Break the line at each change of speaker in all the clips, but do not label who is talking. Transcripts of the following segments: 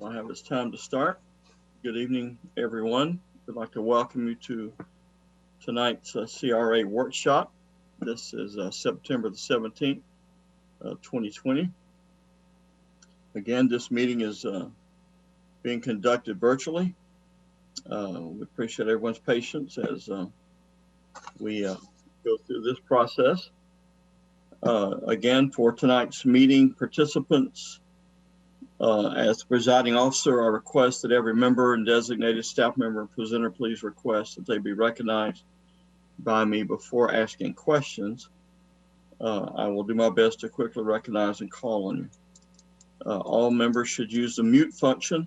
I have it's time to start. Good evening, everyone. I'd like to welcome you to tonight's CRA workshop. This is September the 17th, 2020. Again, this meeting is being conducted virtually. We appreciate everyone's patience as we go through this process. Again, for tonight's meeting, participants, as the presiding officer, I request that every member and designated staff member and presenter please request that they be recognized by me before asking questions. I will do my best to quickly recognize and call on you. All members should use the mute function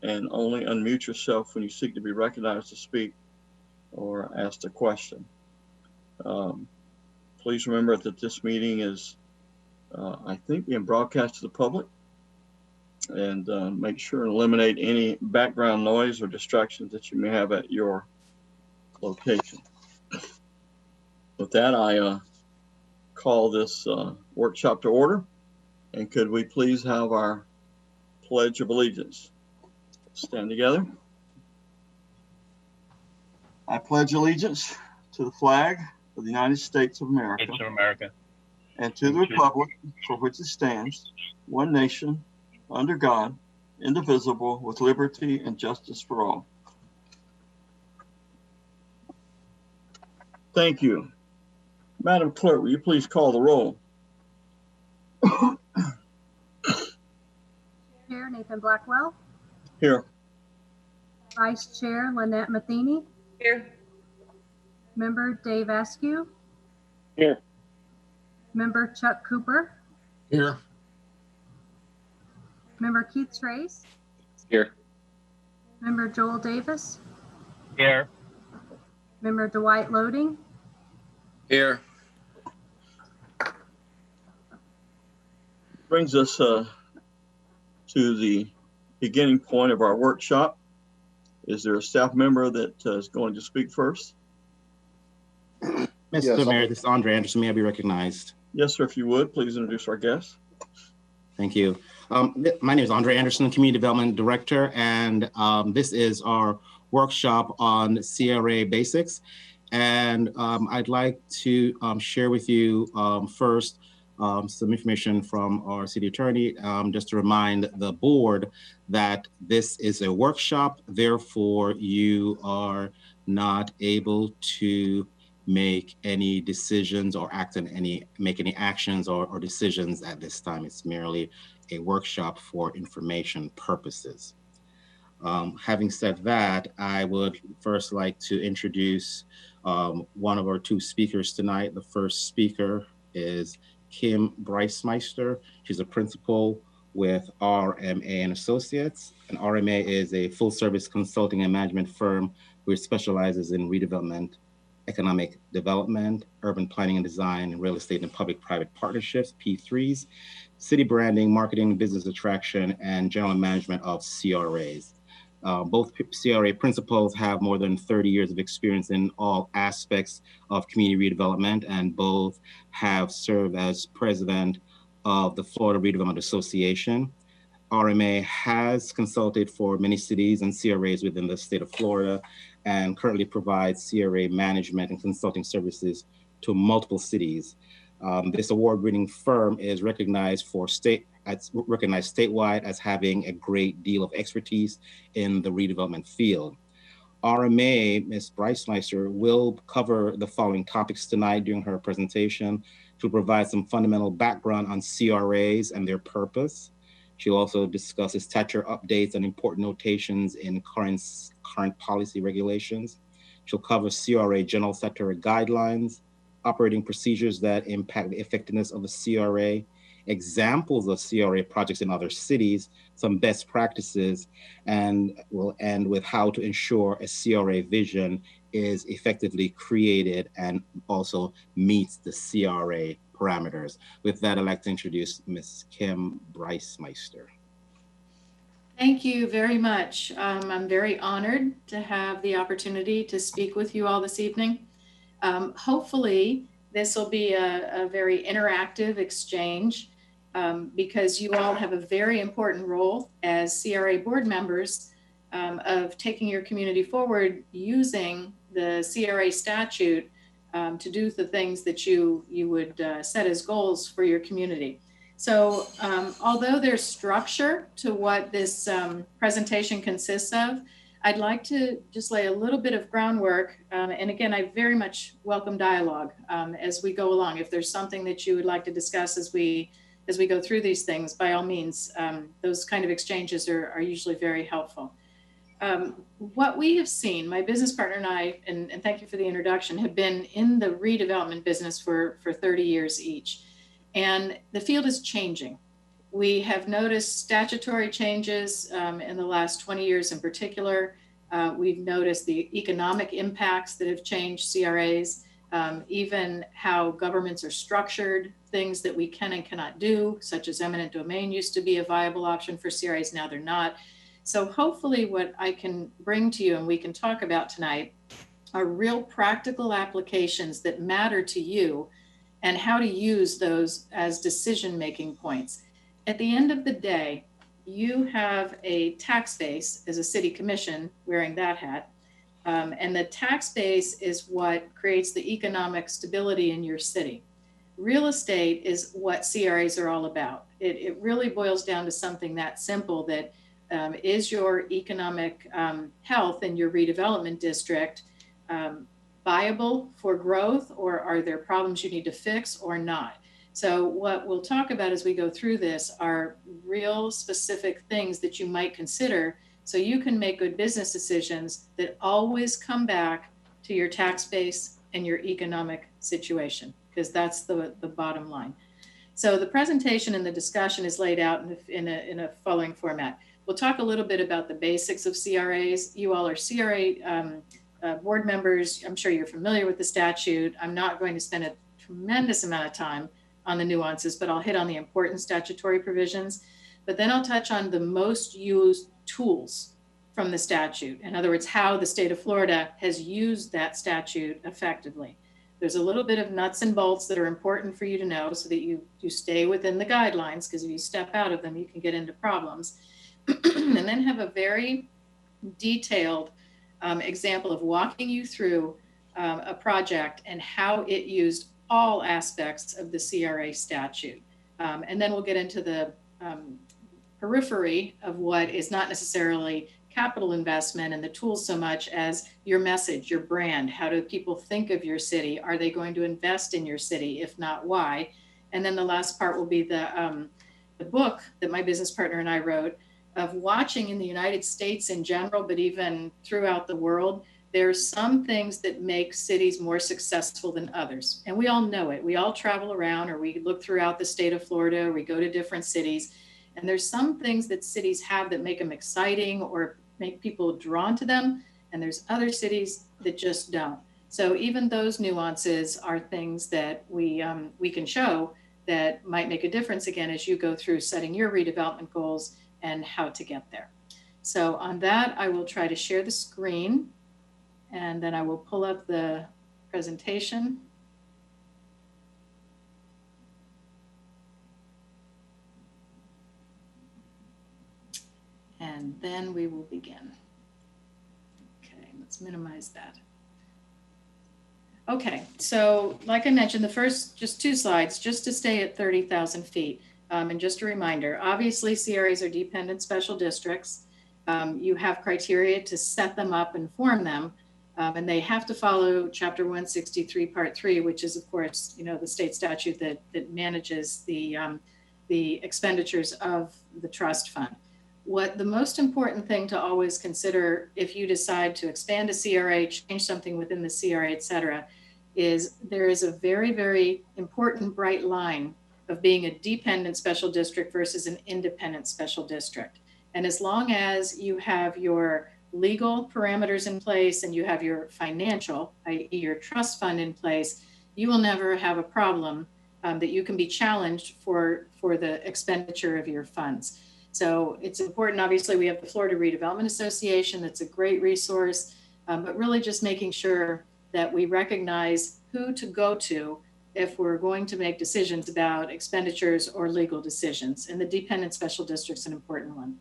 and only unmute yourself when you seek to be recognized to speak or ask a question. Please remember that this meeting is, I think, being broadcast to the public. And make sure and eliminate any background noise or distractions that you may have at your location. With that, I call this workshop to order. And could we please have our Pledge of Allegiance? Stand together. I pledge allegiance to the flag of the United States of America, and to the republic for which it stands, one nation, under God, indivisible, with liberty and justice for all. Thank you. Madam Clerk, will you please call the roll?
Chair Nathan Blackwell.
Here.
Vice Chair Lynette Matheny.
Here.
Member Dave Askew.
Here.
Member Chuck Cooper.
Here.
Member Keith Trace.
Here.
Member Joel Davis.
Here.
Member Dwight Loading.
Here.
Brings us to the beginning point of our workshop. Is there a staff member that is going to speak first?
Mr. Mayor, this is Andre Anderson. May I be recognized?
Yes, sir. If you would, please introduce our guest.
Thank you. My name is Andre Anderson, Community Development Director, and this is our workshop on CRA basics. And I'd like to share with you first some information from our city attorney, just to remind the board that this is a workshop, therefore you are not able to make any decisions or make any actions or decisions at this time. It's merely a workshop for information purposes. Having said that, I would first like to introduce one of our two speakers tonight. The first speaker is Kim Breismeister. She's a principal with RMA and Associates. And RMA is a full service consulting and management firm which specializes in redevelopment, economic development, urban planning and design, and real estate and public-private partnerships, P3s, city branding, marketing, business attraction, and general management of CRAs. Both CRA principals have more than 30 years of experience in all aspects of community redevelopment, and both have served as president of the Florida Redevelopment Association. RMA has consulted for many cities and CRAs within the state of Florida, and currently provides CRA management and consulting services to multiple cities. This award-winning firm is recognized statewide as having a great deal of expertise in the redevelopment field. RMA, Ms. Breismeister, will cover the following topics tonight during her presentation to provide some fundamental background on CRAs and their purpose. She'll also discuss statutory updates and important notations in current policy regulations. She'll cover CRA general statutory guidelines, operating procedures that impact the effectiveness of a CRA, examples of CRA projects in other cities, some best practices, and we'll end with how to ensure a CRA vision is effectively created and also meets the CRA parameters. With that, I'd like to introduce Ms. Kim Breismeister.
Thank you very much. I'm very honored to have the opportunity to speak with you all this evening. Hopefully, this will be a very interactive exchange, because you all have a very important role as CRA board members of taking your community forward using the CRA statute to do the things that you would set as goals for your community. So although there's structure to what this presentation consists of, I'd like to just lay a little bit of groundwork. And again, I very much welcome dialogue as we go along. If there's something that you would like to discuss as we go through these things, by all means, those kind of exchanges are usually very helpful. What we have seen, my business partner and I, and thank you for the introduction, have been in the redevelopment business for 30 years each. And the field is changing. We have noticed statutory changes in the last 20 years in particular. We've noticed the economic impacts that have changed CRAs, even how governments are structured, things that we can and cannot do, such as eminent domain used to be a viable option for CRAs, now they're not. So hopefully what I can bring to you and we can talk about tonight are real practical applications that matter to you and how to use those as decision-making points. At the end of the day, you have a tax base as a city commission, wearing that hat, and the tax base is what creates the economic stability in your city. Real estate is what CRAs are all about. It really boils down to something that simple, that is your economic health in your redevelopment district viable for growth, or are there problems you need to fix or not? So what we'll talk about as we go through this are real specific things that you might consider so you can make good business decisions that always come back to your tax base and your economic situation, because that's the bottom line. So the presentation and the discussion is laid out in a following format. We'll talk a little bit about the basics of CRAs. You all are CRA board members. I'm sure you're familiar with the statute. I'm not going to spend a tremendous amount of time on the nuances, but I'll hit on the important statutory provisions. But then I'll touch on the most used tools from the statute. In other words, how the state of Florida has used that statute effectively. There's a little bit of nuts and bolts that are important for you to know so that you stay within the guidelines, because if you step out of them, you can get into problems. And then have a very detailed example of walking you through a project and how it used all aspects of the CRA statute. And then we'll get into the periphery of what is not necessarily capital investment and the tools so much as your message, your brand. How do people think of your city? Are they going to invest in your city? If not, why? And then the last part will be the book that my business partner and I wrote of watching in the United States in general, but even throughout the world. There's some things that make cities more successful than others. And we all know it. We all travel around, or we look throughout the state of Florida, or we go to different cities. And there's some things that cities have that make them exciting or make people drawn to them. And there's other cities that just don't. So even those nuances are things that we can show that might make a difference, again, as you go through setting your redevelopment goals and how to get there. So on that, I will try to share the screen. And then I will pull up the presentation. And then we will begin. Okay, let's minimize that. Okay, so like I mentioned, the first just 2 slides, just to stay at 30,000 feet. And just a reminder, obviously CRAs are dependent special districts. You have criteria to set them up and form them. And they have to follow Chapter 163, Part 3, which is, of course, the state statute that manages the expenditures of the trust fund. What the most important thing to always consider if you decide to expand a CRA, change something within the CRA, et cetera, is there is a very, very important bright line of being a dependent special district versus an independent special district. And as long as you have your legal parameters in place and you have your financial, i.e. your trust fund in place, you will never have a problem that you can be challenged for the expenditure of your funds. So it's important, obviously we have the Florida Redevelopment Association, that's a great resource, but really just making sure that we recognize who to go to if we're going to make decisions about expenditures or legal decisions. And the dependent special district's an important one.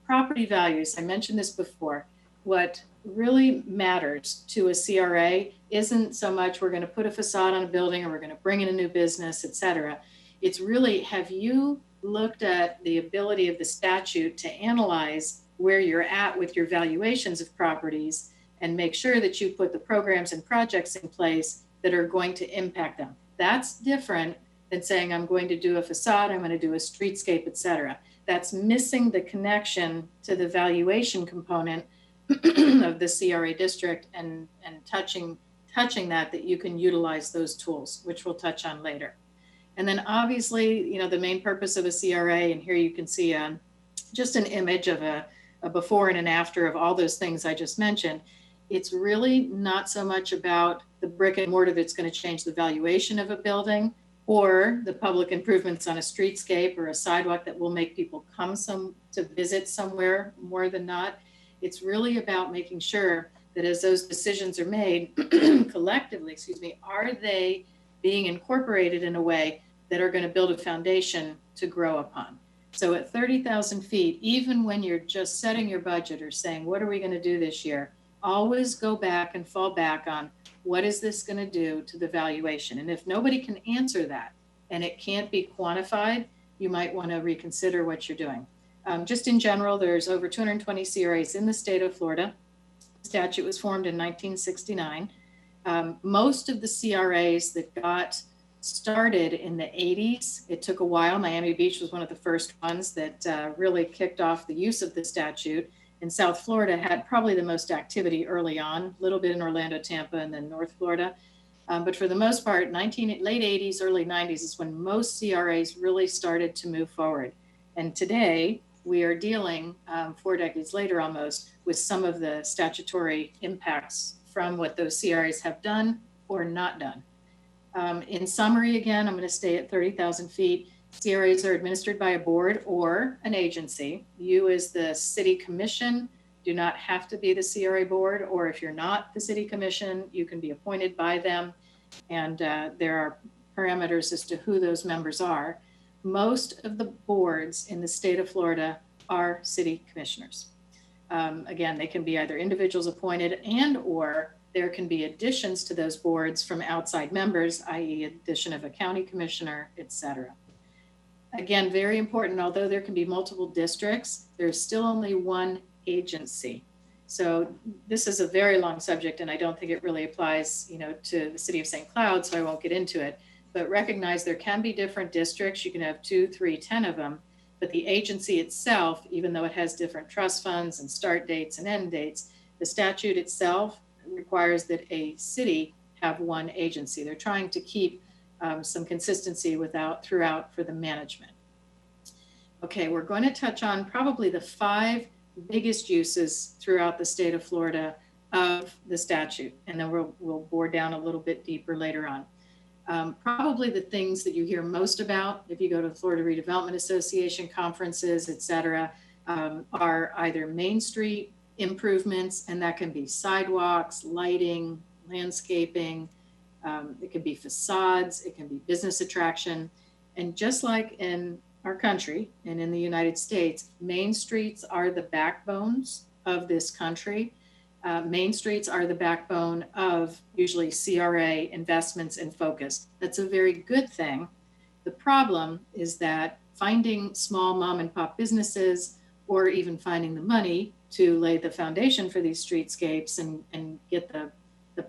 Property values, I mentioned this before. What really matters to a CRA isn't so much we're going to put a facade on a building or we're going to bring in a new business, et cetera. It's really, have you looked at the ability of the statute to analyze where you're at with your valuations of properties and make sure that you put the programs and projects in place that are going to impact them? That's different than saying, I'm going to do a facade, I'm going to do a streetscape, et cetera. That's missing the connection to the valuation component of the CRA district and touching that you can utilize those tools, which we'll touch on later. And then obviously, you know, the main purpose of a CRA, and here you can see just an image of a before and an after of all those things I just mentioned. It's really not so much about the brick and mortar that's going to change the valuation of a building or the public improvements on a streetscape or a sidewalk that will make people come to visit somewhere more than not. It's really about making sure that as those decisions are made collectively, are they being incorporated in a way that are going to build a foundation to grow upon? So at 30,000 feet, even when you're just setting your budget or saying, what are we going to do this year? Always go back and fall back on what is this going to do to the valuation? And if nobody can answer that and it can't be quantified, you might want to reconsider what you're doing. Just in general, there's over 220 CRAs in the state of Florida. The statute was formed in 1969. Most of the CRAs that got started in the 80s, it took a while. Miami Beach was one of the first ones that really kicked off the use of the statute. And South Florida had probably the most activity early on, a little bit in Orlando, Tampa, and then North Florida. But for the most part, late 80s, early 90s is when most CRAs really started to move forward. And today we are dealing 4 decades later almost with some of the statutory impacts from what those CRAs have done or not done. In summary, again, I'm going to stay at 30,000 feet. CRAs are administered by a board or an agency. You as the city commission do not have to be the CRA board, or if you're not the city commission, you can be appointed by them. And there are parameters as to who those members are. Most of the boards in the state of Florida are city commissioners. Again, they can be either individuals appointed and or there can be additions to those boards from outside members, i.e. addition of a county commissioner, et cetera. Again, very important, although there can be multiple districts, there's still only one agency. So this is a very long subject and I don't think it really applies, to the city of St. Cloud, so I won't get into it, but recognize there can be different districts. You can have 2, 3, 10 of them, but the agency itself, even though it has different trust funds and start dates and end dates, the statute itself requires that a city have one agency. They're trying to keep some consistency throughout for the management. Okay, we're going to touch on probably the 5 biggest uses throughout the state of Florida of the statute, and then we'll bore down a little bit deeper later on. Probably the things that you hear most about if you go to Florida Redevelopment Association conferences, et cetera, are either Main Street improvements, and that can be sidewalks, lighting, landscaping, it can be facades, it can be business attraction. And just like in our country and in the United States, main streets are the backbones of this country. Main streets are the backbone of usually CRA investments and focus. That's a very good thing. The problem is that finding small mom and pop businesses or even finding the money to lay the foundation for these streetscapes and get the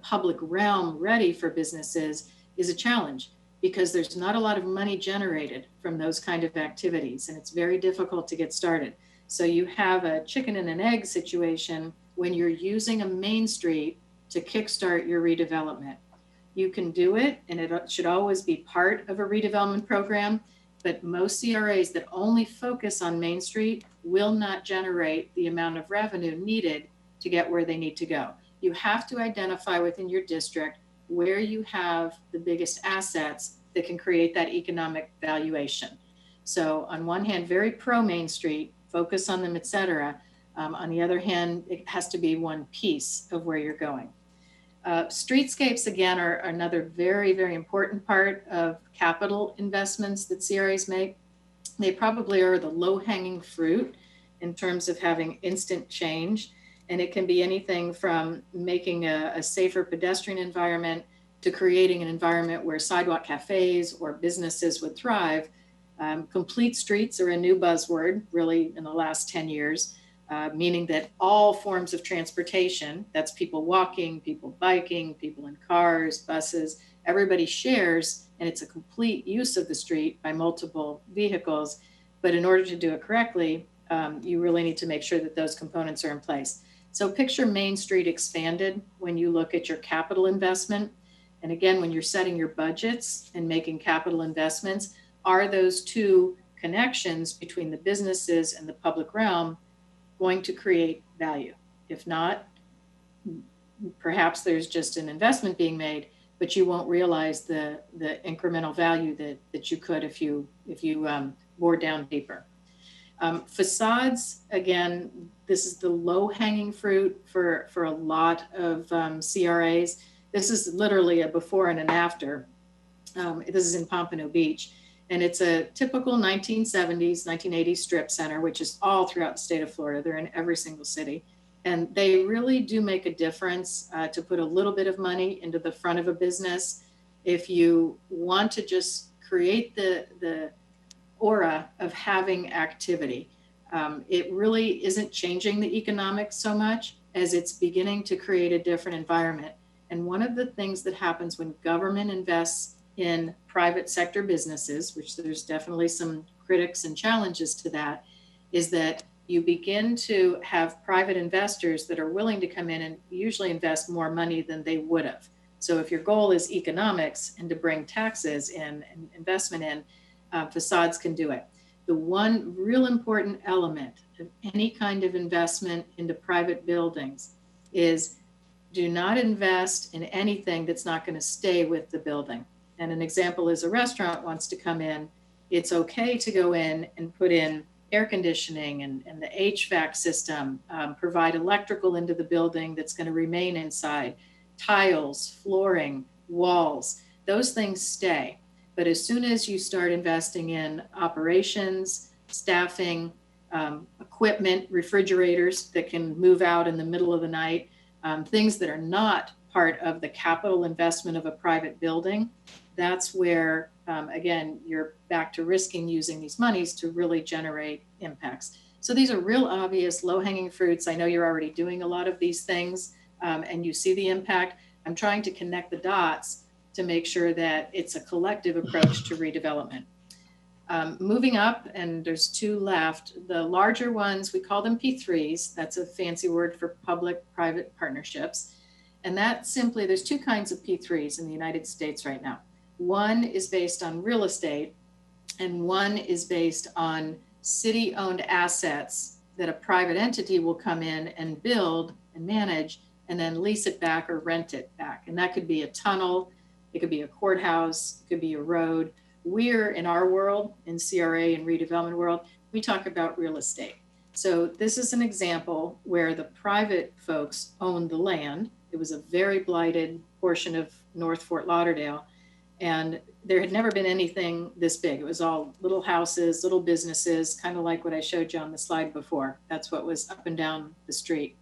public realm ready for businesses is a challenge because there's not a lot of money generated from those kind of activities and it's very difficult to get started. So you have a chicken and an egg situation when you're using a main street to kickstart your redevelopment. You can do it and it should always be part of a redevelopment program, but most CRAs that only focus on Main Street will not generate the amount of revenue needed to get where they need to go. You have to identify within your district where you have the biggest assets that can create that economic valuation. So on one hand, very pro Main Street, focus on them, et cetera. On the other hand, it has to be one piece of where you're going. Streetscapes, again, are another very, very important part of capital investments that CRAs make. They probably are the low-hanging fruit in terms of having instant change. And it can be anything from making a safer pedestrian environment to creating an environment where sidewalk cafes or businesses would thrive. Complete streets are a new buzzword, really, in the last 10 years. Meaning that all forms of transportation, that's people walking, people biking, people in cars, buses, everybody shares, and it's a complete use of the street by multiple vehicles. But in order to do it correctly, you really need to make sure that those components are in place. So picture Main Street expanded when you look at your capital investment. And again, when you're setting your budgets and making capital investments, are those two connections between the businesses and the public realm going to create value? If not, perhaps there's just an investment being made, but you won't realize the incremental value that you could if you bore down deeper. Facades, again, this is the low-hanging fruit for a lot of CRAs. This is literally a before and an after. This is in Pompano Beach. And it's a typical 1970s, 1980s strip center, which is all throughout the state of Florida. They're in every single city. And they really do make a difference to put a little bit of money into the front of a business. If you want to just create the aura of having activity, it really isn't changing the economics so much as it's beginning to create a different environment. And one of the things that happens when government invests in private sector businesses, which there's definitely some critics and challenges to that, is that you begin to have private investors that are willing to come in and usually invest more money than they would have. So if your goal is economics and to bring taxes in and investment in, facades can do it. The one real important element of any kind of investment into private buildings is do not invest in anything that's not going to stay with the building. And an example is a restaurant wants to come in. It's okay to go in and put in air conditioning and the HVAC system, provide electrical into the building that's going to remain inside, tiles, flooring, walls, those things stay. But as soon as you start investing in operations, staffing, equipment, refrigerators that can move out in the middle of the night, things that are not part of the capital investment of a private building, that's where, again, you're back to risking using these monies to really generate impacts. So these are real obvious low-hanging fruits. I know you're already doing a lot of these things and you see the impact. I'm trying to connect the dots to make sure that it's a collective approach to redevelopment. Moving up, and there's two left, the larger ones, we call them P3s. That's a fancy word for public-private partnerships. And that simply, there's two kinds of P3s in the United States right now. One is based on real estate, and one is based on city-owned assets that a private entity will come in and build and manage and then lease it back or rent it back. And that could be a tunnel, it could be a courthouse, it could be a road. We're, in our world, in CRA and redevelopment world, we talk about real estate. So this is an example where the private folks own the land. It was a very blighted portion of North Fort Lauderdale. And there had never been anything this big. It was all little houses, little businesses, kind of like what I showed you on the slide before. That's what was up and down the street.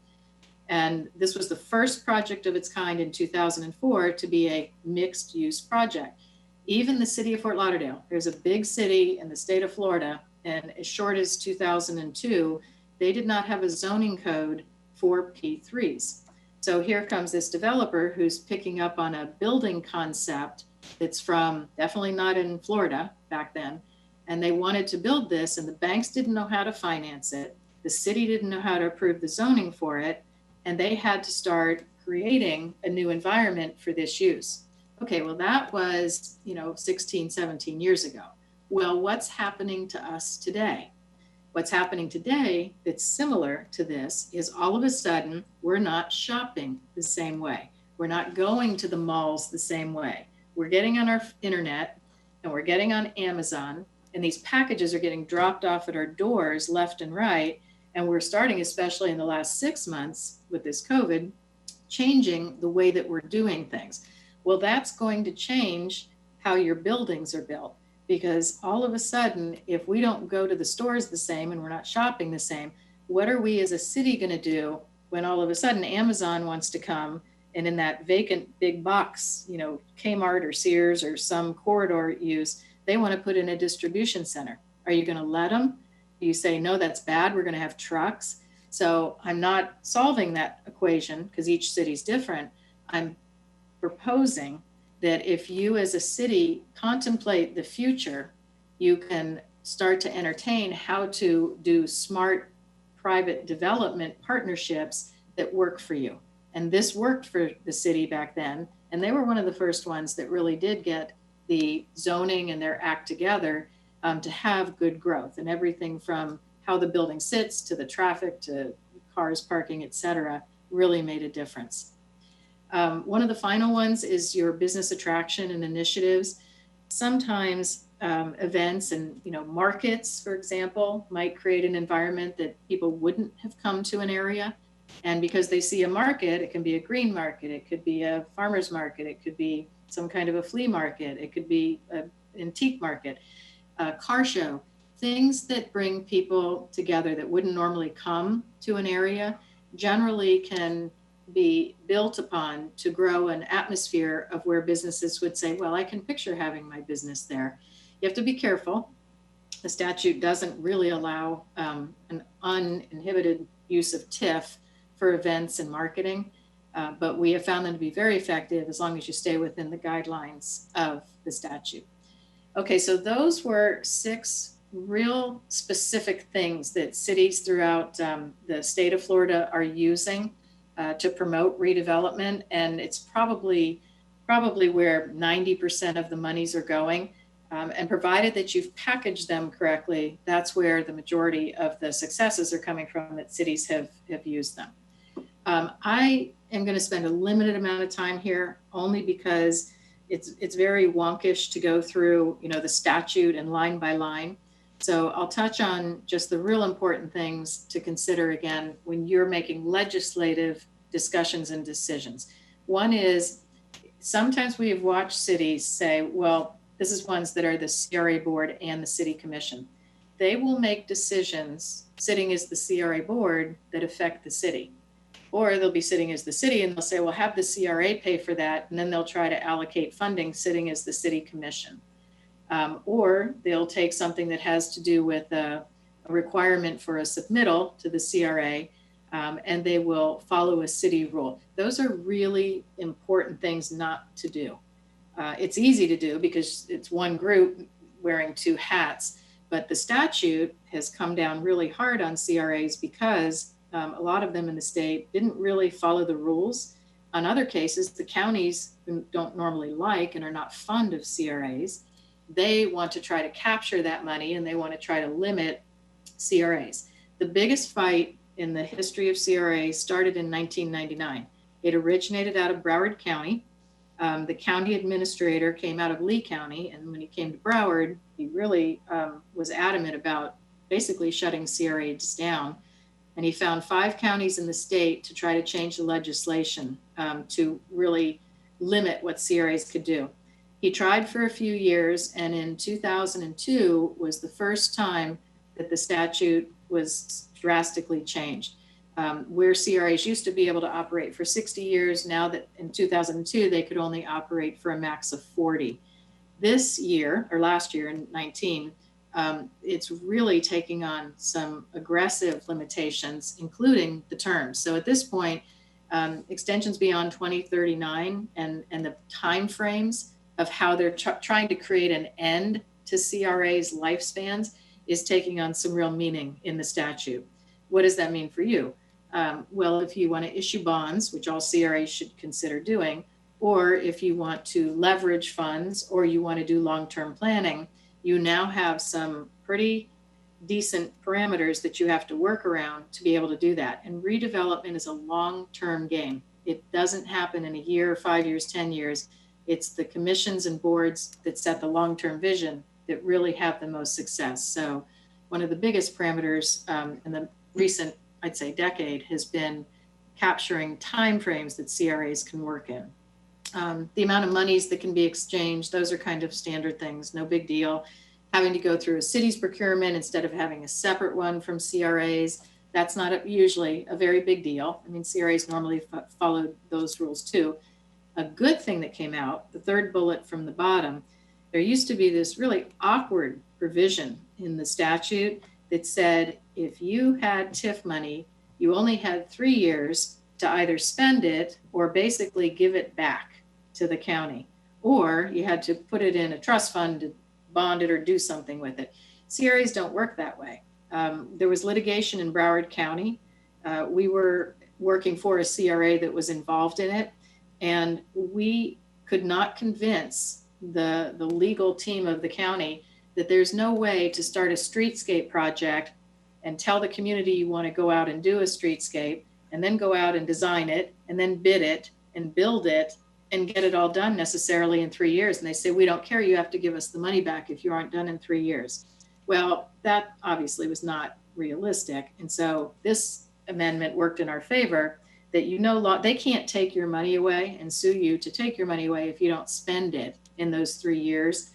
And this was the first project of its kind in 2004 to be a mixed use project. Even the city of Fort Lauderdale, there's a big city in the state of Florida, and as short as 2002, they did not have a zoning code for P3s. So here comes this developer who's picking up on a building concept that's from definitely not in Florida back then. And they wanted to build this, and the banks didn't know how to finance it. The city didn't know how to approve the zoning for it. And they had to start creating a new environment for this use. Okay, well, that was, 16, 17 years ago. Well, what's happening to us today? What's happening today that's similar to this is all of a sudden, we're not shopping the same way. We're not going to the malls the same way. We're getting on our internet and we're getting on Amazon, and these packages are getting dropped off at our doors left and right. And we're starting, especially in the last 6 months with this COVID, changing the way that we're doing things. Well, that's going to change how your buildings are built, because all of a sudden, if we don't go to the stores the same and we're not shopping the same, what are we as a city going to do when all of a sudden Amazon wants to come and in that vacant big box, you know, Kmart or Sears or some corridor use, they want to put in a distribution center? Are you going to let them? You say, no, that's bad. We're going to have trucks. So I'm not solving that equation because each city's different. I'm proposing that if you as a city contemplate the future, you can start to entertain how to do smart private development partnerships that work for you. And this worked for the city back then. And they were one of the first ones that really did get the zoning and their act together to have good growth, and everything from how the building sits to the traffic to cars parking, et cetera, really made a difference. One of the final ones is your business attraction and initiatives. Sometimes events and markets, for example, might create an environment that people wouldn't have come to an area. And because they see a market, it can be a green market, it could be a farmer's market, it could be some kind of a flea market, it could be an antique market, a car show, things that bring people together that wouldn't normally come to an area generally can be built upon to grow an atmosphere of where businesses would say, well, I can picture having my business there. You have to be careful. The statute doesn't really allow an uninhibited use of TIF for events and marketing, but we have found them to be very effective as long as you stay within the guidelines of the statute. Okay, so those were 6 real specific things that cities throughout the state of Florida are using to promote redevelopment, and it's probably where 90% of the monies are going. And provided that you've packaged them correctly, that's where the majority of the successes are coming from, that cities have used them. I am going to spend a limited amount of time here only because it's very wonkish to go through, the statute and line by line. So I'll touch on just the real important things to consider again when you're making legislative discussions and decisions. One is, sometimes we have watched cities say, well, this is ones that are the CRA board and the city commission. They will make decisions sitting as the CRA board that affect the city. Or they'll be sitting as the city and they'll say, well, have the CRA pay for that. And then they'll try to allocate funding sitting as the city commission. Or they'll take something that has to do with a requirement for a submittal to the CRA, and they will follow a city rule. Those are really important things not to do. It's easy to do because it's one group wearing 2 hats, but the statute has come down really hard on CRAs because a lot of them in the state didn't really follow the rules. On other cases, the counties who don't normally like and are not fond of CRAs, they want to try to capture that money and they want to try to limit CRAs. The biggest fight in the history of CRAs started in 1999. It originated out of Broward County. The county administrator came out of Lee County, and when he came to Broward, he really was adamant about basically shutting CRAs down. And he found 5 counties in the state to try to change the legislation to really limit what CRAs could do. He tried for a few years, and in 2002 was the first time that the statute was drastically changed. Where CRAs used to be able to operate for 60 years, now that in 2002, they could only operate for a max of 40. This year, or last year in 19, it's really taking on some aggressive limitations, including the terms. So at this point, extensions beyond 2039 and the timeframes of how they're trying to create an end to CRA's lifespans is taking on some real meaning in the statute. What does that mean for you? Well, if you want to issue bonds, which all CRAs should consider doing, or if you want to leverage funds, or you want to do long-term planning, you now have some pretty decent parameters that you have to work around to be able to do that. And redevelopment is a long-term game. It doesn't happen in a year, 5 years, 10 years. It's the commissions and boards that set the long-term vision that really have the most success. So one of the biggest parameters in the recent, I'd say, decade has been capturing timeframes that CRAs can work in. The amount of monies that can be exchanged, those are kind of standard things, no big deal. Having to go through a city's procurement instead of having a separate one from CRAs, that's not usually a very big deal. I mean, CRAs normally follow those rules too. A good thing that came out, the third bullet from the bottom, there used to be this really awkward provision in the statute that said if you had TIF money, you only had 3 years to either spend it or basically give it back to the county, or you had to put it in a trust fund to bond it or do something with it. CRAs don't work that way. There was litigation in Broward County. We were working for a CRA that was involved in it, and we could not convince the legal team of the county that there's no way to start a streetscape project and tell the community you want to go out and do a streetscape and then go out and design it and then bid it and build it and get it all done necessarily in 3 years. And they say, we don't care, you have to give us the money back if you aren't done in 3 years. Well, that obviously was not realistic. And so this amendment worked in our favor that they can't take your money away and sue you to take your money away if you don't spend it in those 3 years.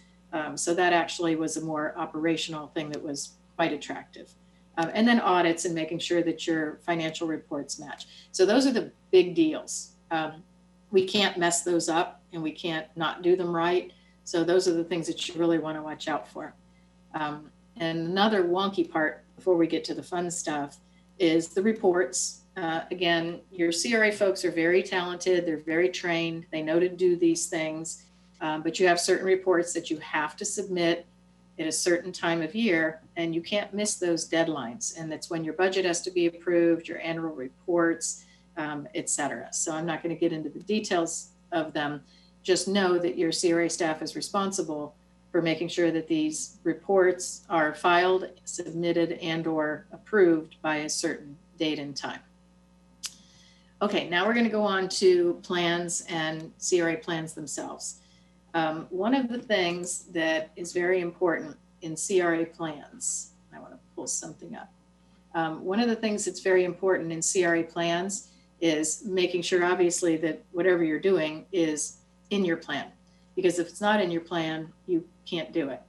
So that actually was a more operational thing that was quite attractive. And then audits and making sure that your financial reports match. So those are the big deals. We can't mess those up and we can't not do them right. So those are the things that you really want to watch out for. And another wonky part before we get to the fun stuff is the reports. Again, your CRA folks are very talented. They're very trained. They know to do these things. But you have certain reports that you have to submit at a certain time of year, and you can't miss those deadlines. And that's when your budget has to be approved, your annual reports, et cetera. So I'm not going to get into the details of them. Just know that your CRA staff is responsible for making sure that these reports are filed, submitted, and or approved by a certain date and time. Okay, now we're going to go on to plans and CRA plans themselves. One of the things that is very important in CRA plans, I want to pull something up. One of the things that's very important in CRA plans is making sure, obviously, that whatever you're doing is in your plan. Because if it's not in your plan, you can't do it.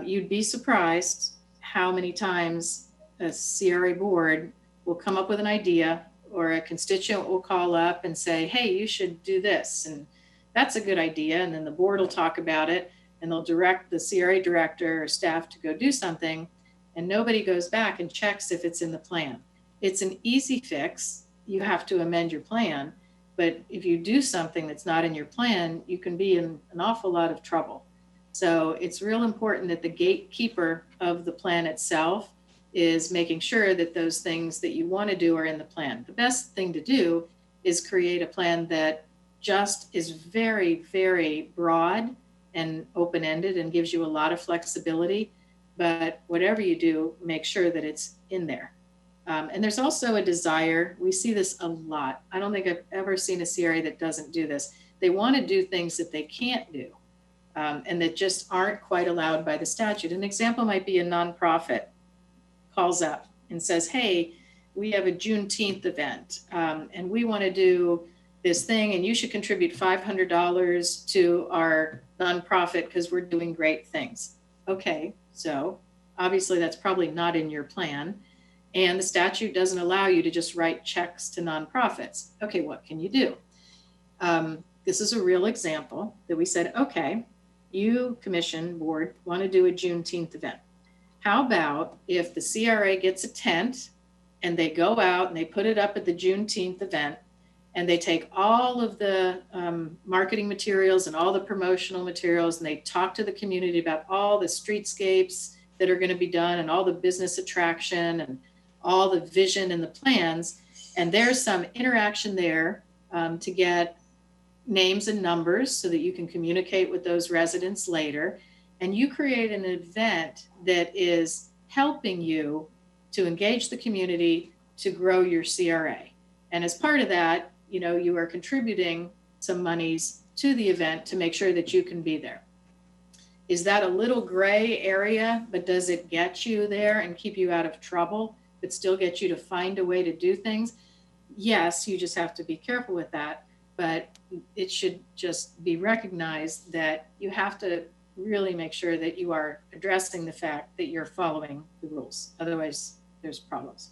You'd be surprised how many times a CRA board will come up with an idea, or a constituent will call up and say, hey, you should do this. And that's a good idea. And then the board will talk about it and they'll direct the CRA director or staff to go do something. And nobody goes back and checks if it's in the plan. It's an easy fix. You have to amend your plan. But if you do something that's not in your plan, you can be in an awful lot of trouble. So it's real important that the gatekeeper of the plan itself is making sure that those things that you want to do are in the plan. The best thing to do is create a plan that just is very, very broad and open-ended and gives you a lot of flexibility. But whatever you do, make sure that it's in there. And there's also a desire, we see this a lot. I don't think I've ever seen a CRA that doesn't do this. They want to do things that they can't do and that just aren't quite allowed by the statute. An example might be a nonprofit calls up and says, hey, we have a Juneteenth event and we want to do this thing and you should contribute $500 to our nonprofit because we're doing great things. Okay, so obviously that's probably not in your plan. And the statute doesn't allow you to just write checks to nonprofits. Okay, what can you do? This is a real example that we said, okay, you commission board want to do a Juneteenth event. How about if the CRA gets a tent and they go out and they put it up at the Juneteenth event and they take all of the marketing materials and all the promotional materials and they talk to the community about all the streetscapes that are going to be done and all the business attraction and all the vision and the plans. And there's some interaction there to get names and numbers so that you can communicate with those residents later. And you create an event that is helping you to engage the community to grow your CRA. And as part of that, you know, you are contributing some monies to the event to make sure that you can be there. Is that a little gray area, but does it get you there and keep you out of trouble, but still get you to find a way to do things? yes, you just have to be careful with that, but it should just be recognized that you have to really make sure that you are addressing the fact that you're following the rules. Otherwise, there's problems.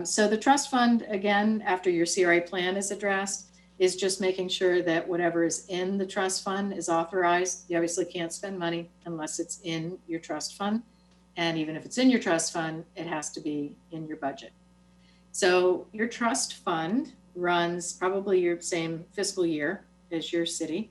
So the trust fund, again, after your CRA plan is addressed, is just making sure that whatever is in the trust fund is authorized. You obviously can't spend money unless it's in your trust fund. And even if it's in your trust fund, it has to be in your budget. So your trust fund runs probably your same fiscal year as your city.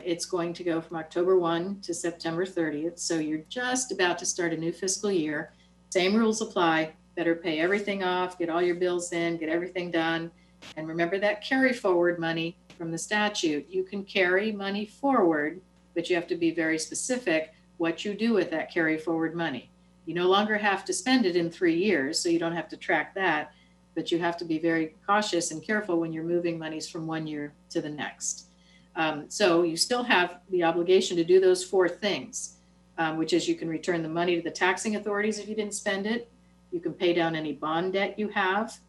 It's going to go from October 1 to September 30th. So you're just about to start a new fiscal year. Same rules apply. Better pay everything off, get all your bills in, get everything done. And remember that carry forward money from the statute. You can carry money forward, but you have to be very specific what you do with that carry forward money. You no longer have to spend it in 3 years, so you don't have to track that, but you have to be very cautious and careful when you're moving monies from 1 year to the next. So you still have the obligation to do those 4 things, which is you can return the money to the taxing authorities if you didn't spend it. You can pay down any bond debt you have.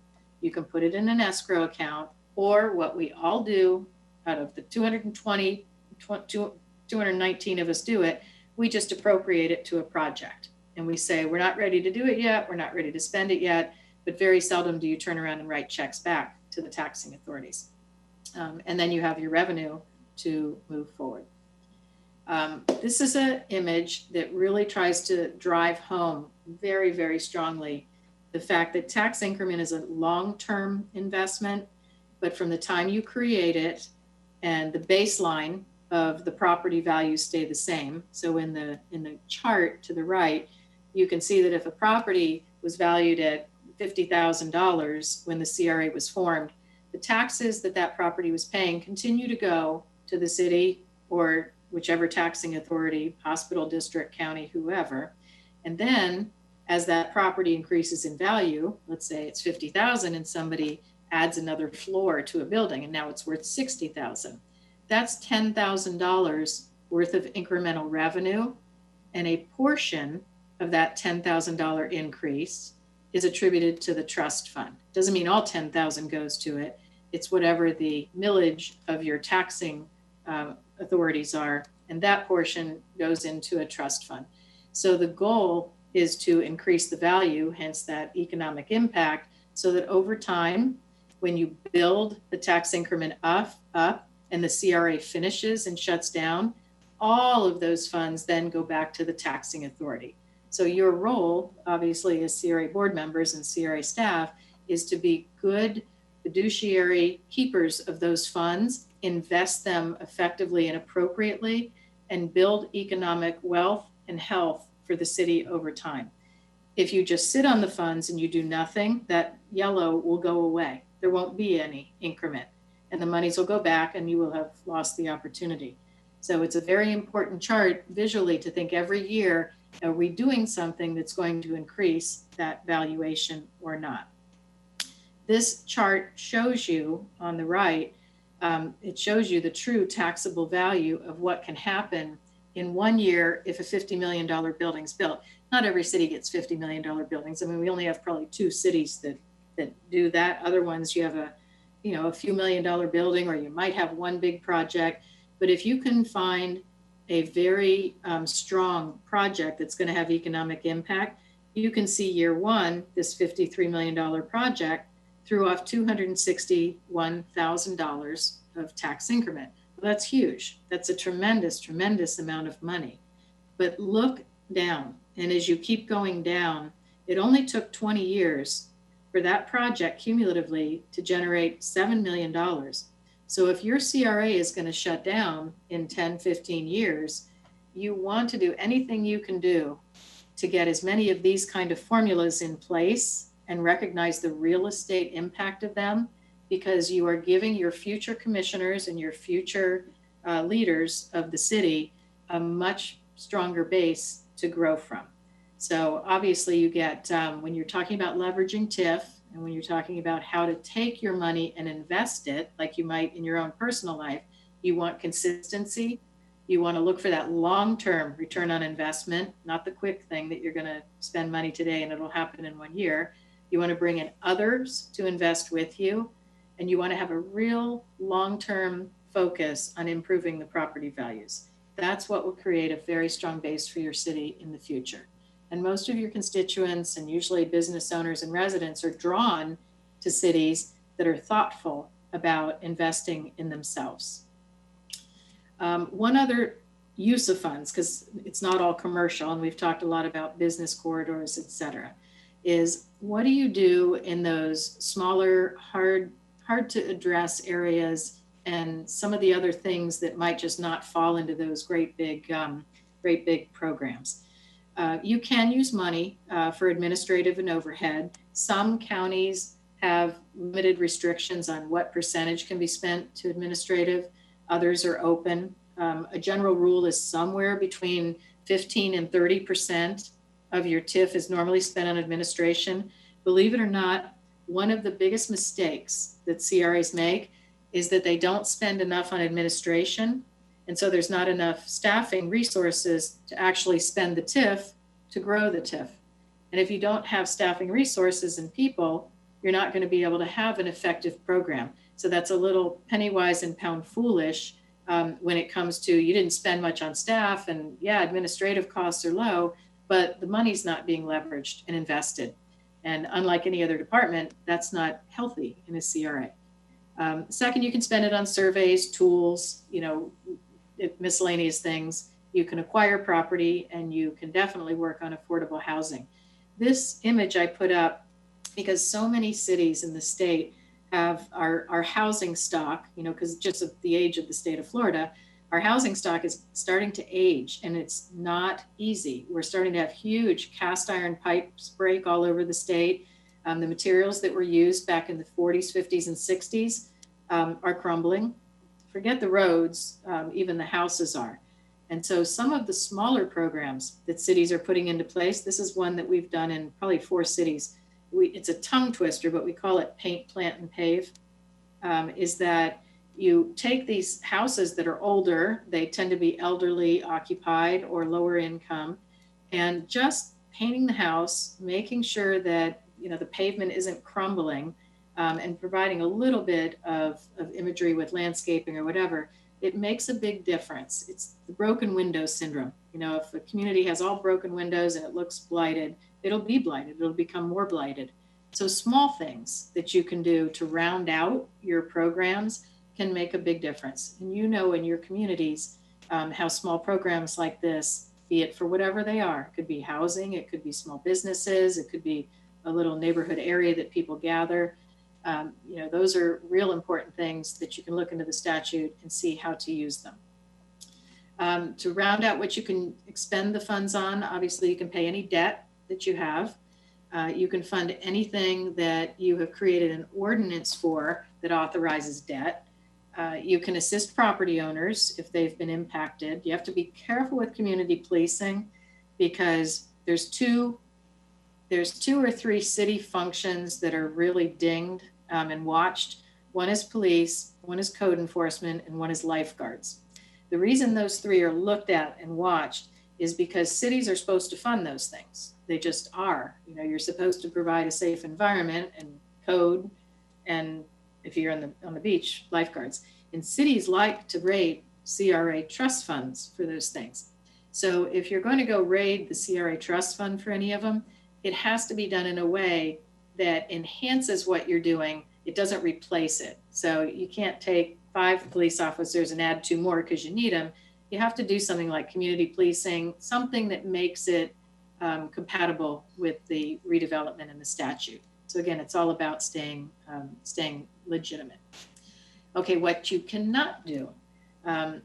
You can put it in an escrow account, or what we all do out of the 219 of us do it, we just appropriate it to a project. And we say, we're not ready to do it yet. We're not ready to spend it yet. But very seldom do you turn around and write checks back to the taxing authorities. And then you have your revenue to move forward. This is an image that really tries to drive home very, very strongly the fact that tax increment is a long-term investment, but from the time you create it and the baseline of the property values stay the same. So in the chart to the right, you can see that if a property was valued at $50,000 when the CRA was formed, the taxes that property was paying continue to go to the city or whichever taxing authority, hospital, district, county, whoever. And then as that property increases in value, let's say it's 50,000 and somebody adds another floor to a building and now it's worth 60,000. That's $10,000 worth of incremental revenue, and a portion of that $10,000 increase is attributed to the trust fund. Doesn't mean all 10,000 goes to it. It's whatever the millage of your taxing authorities are, and that portion goes into a trust fund. So the goal is to increase the value, hence that economic impact, so that over time, when you build the tax increment up and the CRA finishes and shuts down, all of those funds then go back to the taxing authority. So your role, obviously, as CRA board members and CRA staff, is to be good fiduciary keepers of those funds, invest them effectively and appropriately, and build economic wealth and health for the city over time. If you just sit on the funds and you do nothing, that yellow will go away. There won't be any increment, and the monies will go back and you will have lost the opportunity. So it's a very important chart visually to think every year, are we doing something that's going to increase that valuation or not? This chart shows you on the right, it shows you the true taxable value of what can happen in 1 year if a $50 million building's built. Not every city gets $50 million buildings. I mean, we only have probably 2 cities that do that. Other ones, you have a few $1 million building, or you might have one big project. But if you can find a very strong project that's going to have economic impact, you can see year 1, this $53 million project threw off $261,000 of tax increment. Well, that's huge. That's a tremendous, tremendous amount of money. But look down, and as you keep going down, it only took 20 years for that project cumulatively to generate $7 million. So if your CRA is going to shut down in 10, 15 years, you want to do anything you can do to get as many of these kind of formulas in place and recognize the real estate impact of them, because you are giving your future commissioners and your future leaders of the city a much stronger base to grow from. So obviously you get, when you're talking about leveraging TIF, and when you're talking about how to take your money and invest it, like you might in your own personal life, you want consistency. You want to look for that long-term return on investment, not the quick thing that you're going to spend money today and it'll happen in 1 year. You want to bring in others to invest with you, and you want to have a real long-term focus on improving the property values. That's what will create a very strong base for your city in the future. And most of your constituents, and usually business owners and residents, are drawn to cities that are thoughtful about investing in themselves. One other use of funds, because it's not all commercial, and we've talked a lot about business corridors, et cetera, is what do you do in those smaller, hard to address areas and some of the other things that might just not fall into those great big programs. You can use money for administrative and overhead. Some counties have limited restrictions on what percentage can be spent to administrative. Others are open. A general rule is somewhere between 15 and 30% of your TIF is normally spent on administration. Believe it or not, one of the biggest mistakes that CRAs make is that they don't spend enough on administration. And so there's not enough staffing resources to actually spend the TIF to grow the TIF. And if you don't have staffing resources and people, you're not going to be able to have an effective program. So that's a little penny wise and pound foolish when it comes to, you didn't spend much on staff, and yeah, administrative costs are low, but the money's not being leveraged and invested. And unlike any other department, that's not healthy in a CRA. Second, you can spend it on surveys, tools, miscellaneous things. You can acquire property, and you can definitely work on affordable housing. This image I put up because so many cities in the state have our housing stock, because just of the age of the state of Florida, our housing stock is starting to age, and it's not easy. We're starting to have huge cast iron pipes break all over the state. The materials that were used back in the 40s, 50s, and 60s are crumbling. Forget the roads, even the houses are. And so some of the smaller programs that cities are putting into place, this is one that we've done in probably 4 cities. It's a tongue twister, but we call it paint, plant, and pave, is that you take these houses that are older, they tend to be elderly occupied or lower income, and just painting the house, making sure that the pavement isn't crumbling, and providing a little bit of imagery with landscaping or whatever, it makes a big difference. It's the broken window syndrome. If a community has all broken windows and it looks blighted, it'll be blighted, it'll become more blighted. So small things that you can do to round out your programs can make a big difference. And in your communities, how small programs like this, be it for whatever they are, it could be housing, it could be small businesses, it could be a little neighborhood area that people gather. Those are real important things that you can look into the statute and see how to use them. To round out what you can expend the funds on, obviously you can pay any debt that you have. You can fund anything that you have created an ordinance for that authorizes debt. You can assist property owners if they've been impacted. You have to be careful with community policing because there's two or three city functions that are really dinged and watched. One is police, one is code enforcement, and one is lifeguards. The reason those 3 are looked at and watched is because cities are supposed to fund those things. They just are. You're supposed to provide a safe environment and code, and if you're on the beach, lifeguards. And cities like to raid CRA trust funds for those things. So if you're going to go raid the CRA trust fund for any of them, it has to be done in a way that enhances what you're doing. It doesn't replace it. So you can't take 5 police officers and add 2 more because you need them. You have to do something like community policing, something that makes it compatible with the redevelopment and the statute. So again, it's all about staying legitimate. Okay, what you cannot do.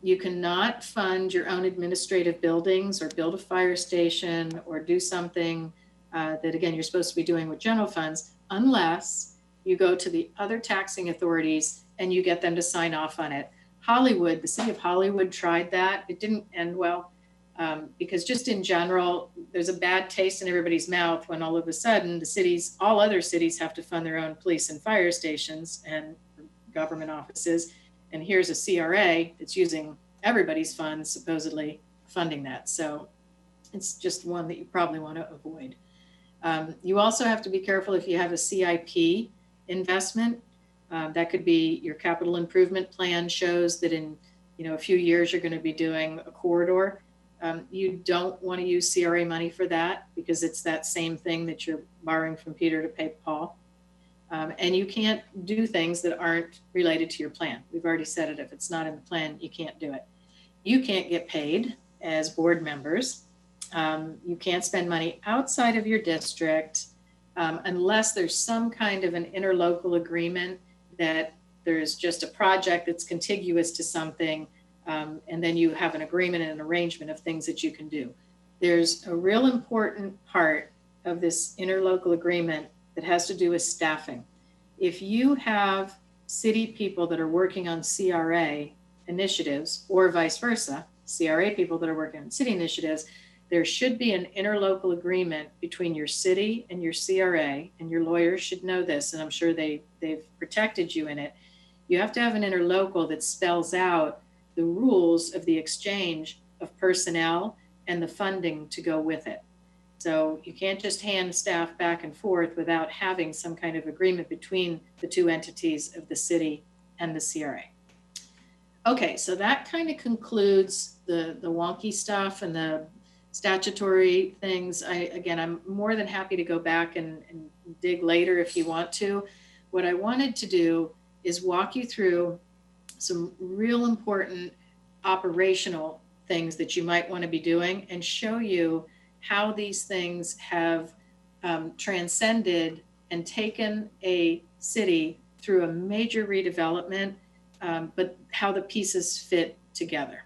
You cannot fund your own administrative buildings or build a fire station or do something that, again, you're supposed to be doing with general funds unless you go to the other taxing authorities and you get them to sign off on it. Hollywood, the city of Hollywood tried that. It didn't end well because just in general, there's a bad taste in everybody's mouth when all of a sudden all other cities have to fund their own police and fire stations and government offices. And here's a CRA that's using everybody's funds, supposedly funding that. So it's just one that you probably want to avoid. You also have to be careful if you have a CIP investment. That could be your capital improvement plan shows that in a few years you're going to be doing a corridor. You don't want to use CRA money for that because it's that same thing that you're borrowing from Peter to pay Paul. And you can't do things that aren't related to your plan. We've already said it. If it's not in the plan, you can't do it. You can't get paid as board members. You can't spend money outside of your district unless there's some kind of an interlocal agreement that there's just a project that's contiguous to something, and then you have an agreement and an arrangement of things that you can do. There's a real important part of this interlocal agreement that has to do with staffing. If you have city people that are working on CRA initiatives, or vice versa, CRA people that are working on city initiatives, there should be an interlocal agreement between your city and your CRA, and your lawyers should know this, and I'm sure they've protected you in it. You have to have an interlocal that spells out the rules of the exchange of personnel and the funding to go with it. So you can't just hand staff back and forth without having some kind of agreement between the two entities of the city and the CRA. Okay, so that kind of concludes the wonky stuff and the statutory things. I'm more than happy to go back and dig later if you want to. What I wanted to do is walk you through some real important operational things that you might want to be doing and show you how these things have transcended and taken a city through a major redevelopment, but how the pieces fit together.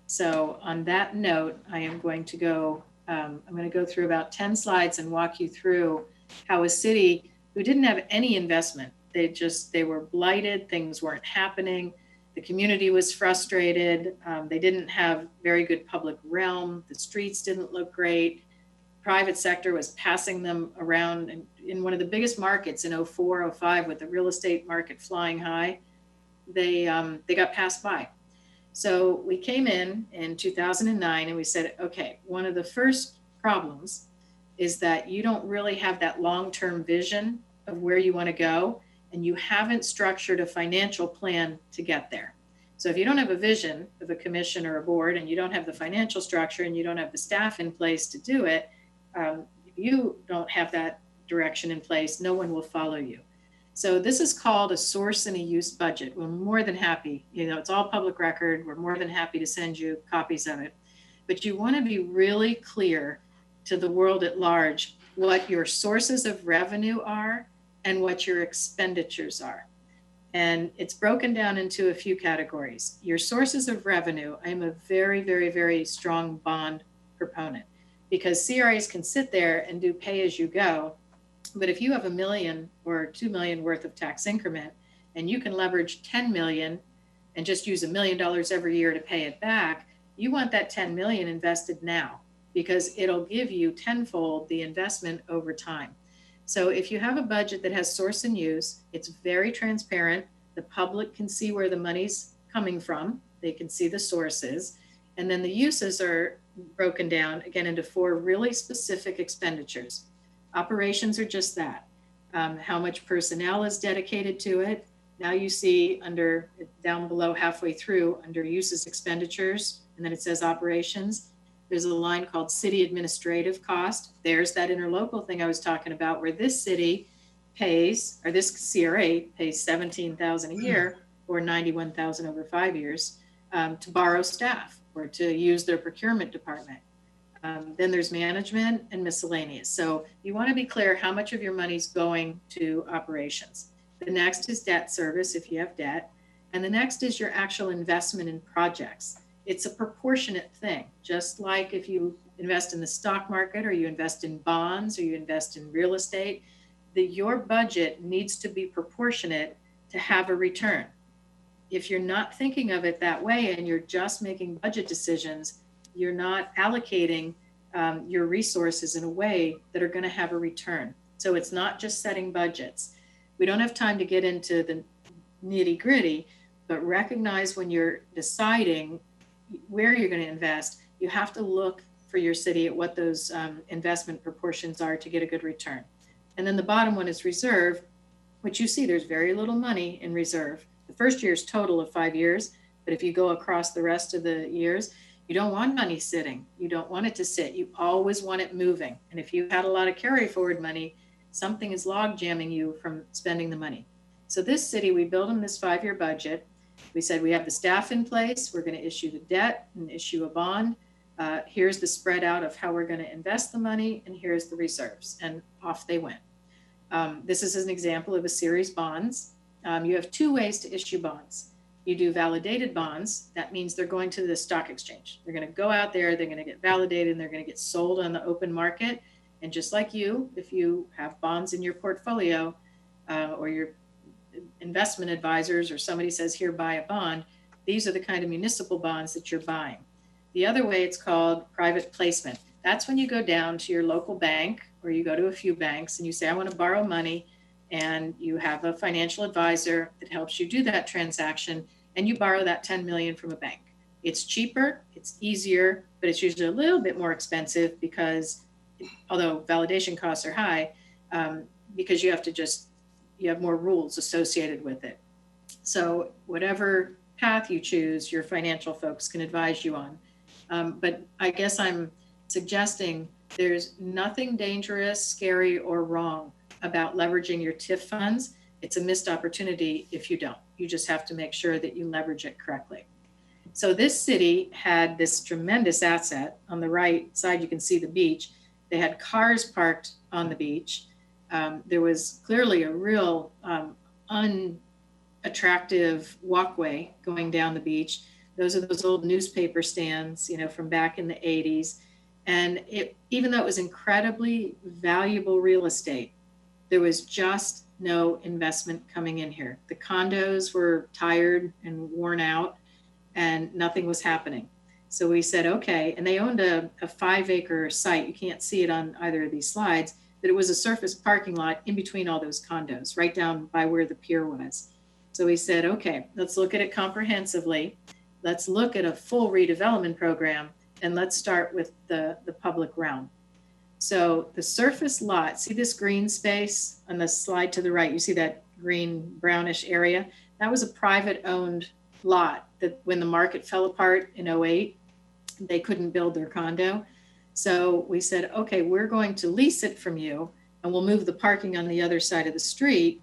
So on that note, I am going to go, I'm going to go through about 10 slides and walk you through how a city who didn't have any investment, they were blighted, things weren't happening, the community was frustrated, they didn't have very good public realm, the streets didn't look great, private sector was passing them around in one of the biggest markets in 04, 05 with the real estate market flying high, they got passed by. So we came in 2009 and we said, okay, one of the first problems is that you don't really have that long-term vision of where you want to go, and you haven't structured a financial plan to get there. So if you don't have a vision of a commission or a board, and you don't have the financial structure, and you don't have the staff in place to do it, if you don't have that direction in place, no one will follow you. So this is called a source and a use budget. We're more than happy, it's all public record. We're more than happy to send you copies of it. But you want to be really clear to the world at large what your sources of revenue are and what your expenditures are. And it's broken down into a few categories. Your sources of revenue, I'm a very, very, very strong bond proponent, because CRAs can sit there and do pay as you go. But if you have $1 million or $2 million worth of tax increment, and you can leverage 10 million and just use $1 million every year to pay it back, you want that 10 million invested now, because it'll give you tenfold the investment over time. So if you have a budget that has source and use, it's very transparent. The public can see where the money's coming from. They can see the sources. And then the uses are broken down again into 4 really specific expenditures. Operations are just that. How much personnel is dedicated to it. Now you see down below halfway through under uses expenditures, and then it says operations. There's a line called city administrative cost. There's that interlocal thing I was talking about, where this city pays, or this CRA pays $17,000 a year or $91,000 over 5 years to borrow staff or to use their procurement department. Then there's management and miscellaneous. So you want to be clear how much of your money's going to operations. The next is debt service if you have debt. And the next is your actual investment in projects. It's a proportionate thing, just like if you invest in the stock market or you invest in bonds or you invest in real estate, your budget needs to be proportionate to have a return. If you're not thinking of it that way and you're just making budget decisions, you're not allocating your resources in a way that are going to have a return. So it's not just setting budgets. We don't have time to get into the nitty gritty, but recognize when you're deciding where you're going to invest, you have to look for your city at what those investment proportions are to get a good return. And then the bottom one is reserve, which you see there's very little money in reserve. The first year's total of 5 years, but if you go across the rest of the years, you don't want money sitting. You don't want it to sit. You always want it moving. And if you had a lot of carry forward money, something is log jamming you from spending the money. So this city, we built them this 5-year budget. We said we have the staff in place. We're going to issue the debt and issue a bond. Here's the spread out of how we're going to invest the money, and here's the reserves. And off they went. This is an example of a series bonds. You have 2 ways to issue bonds. You do validated bonds. That means they're going to the stock exchange. They're going to go out there, they're going to get validated, and they're going to get sold on the open market. And just like you, if you have bonds in your portfolio or your investment advisors or somebody says, here, buy a bond, these are the kind of municipal bonds that you're buying. The other way, it's called private placement. That's when you go down to your local bank or you go to a few banks and you say, I want to borrow money. And you have a financial advisor that helps you do that transaction, and you borrow that 10 million from a bank. It's cheaper, it's easier, but it's usually a little bit more expensive because, although validation costs are high, because you have more rules associated with it. So whatever path you choose, your financial folks can advise you on. But I guess I'm suggesting there's nothing dangerous, scary, or wrong about leveraging your TIF funds. It's a missed opportunity if you don't. You just have to make sure that you leverage it correctly. So this city had this tremendous asset. On the right side, you can see the beach. They had cars parked on the beach. There was clearly a real unattractive walkway going down the beach. Those are those old newspaper stands, from back in the 80s. And even though it was incredibly valuable real estate, there was just no investment coming in here. The condos were tired and worn out and nothing was happening. So we said, okay, and they owned a 5-acre site. You can't see it on either of these slides, but it was a surface parking lot in between all those condos, right down by where the pier was. So we said, okay, let's look at it comprehensively. Let's look at a full redevelopment program, and let's start with the public realm. So the surface lot, see this green space on the slide to the right, you see that green brownish area? That was a private owned lot that when the market fell apart in 2008, they couldn't build their condo. So we said, okay, we're going to lease it from you and we'll move the parking on the other side of the street.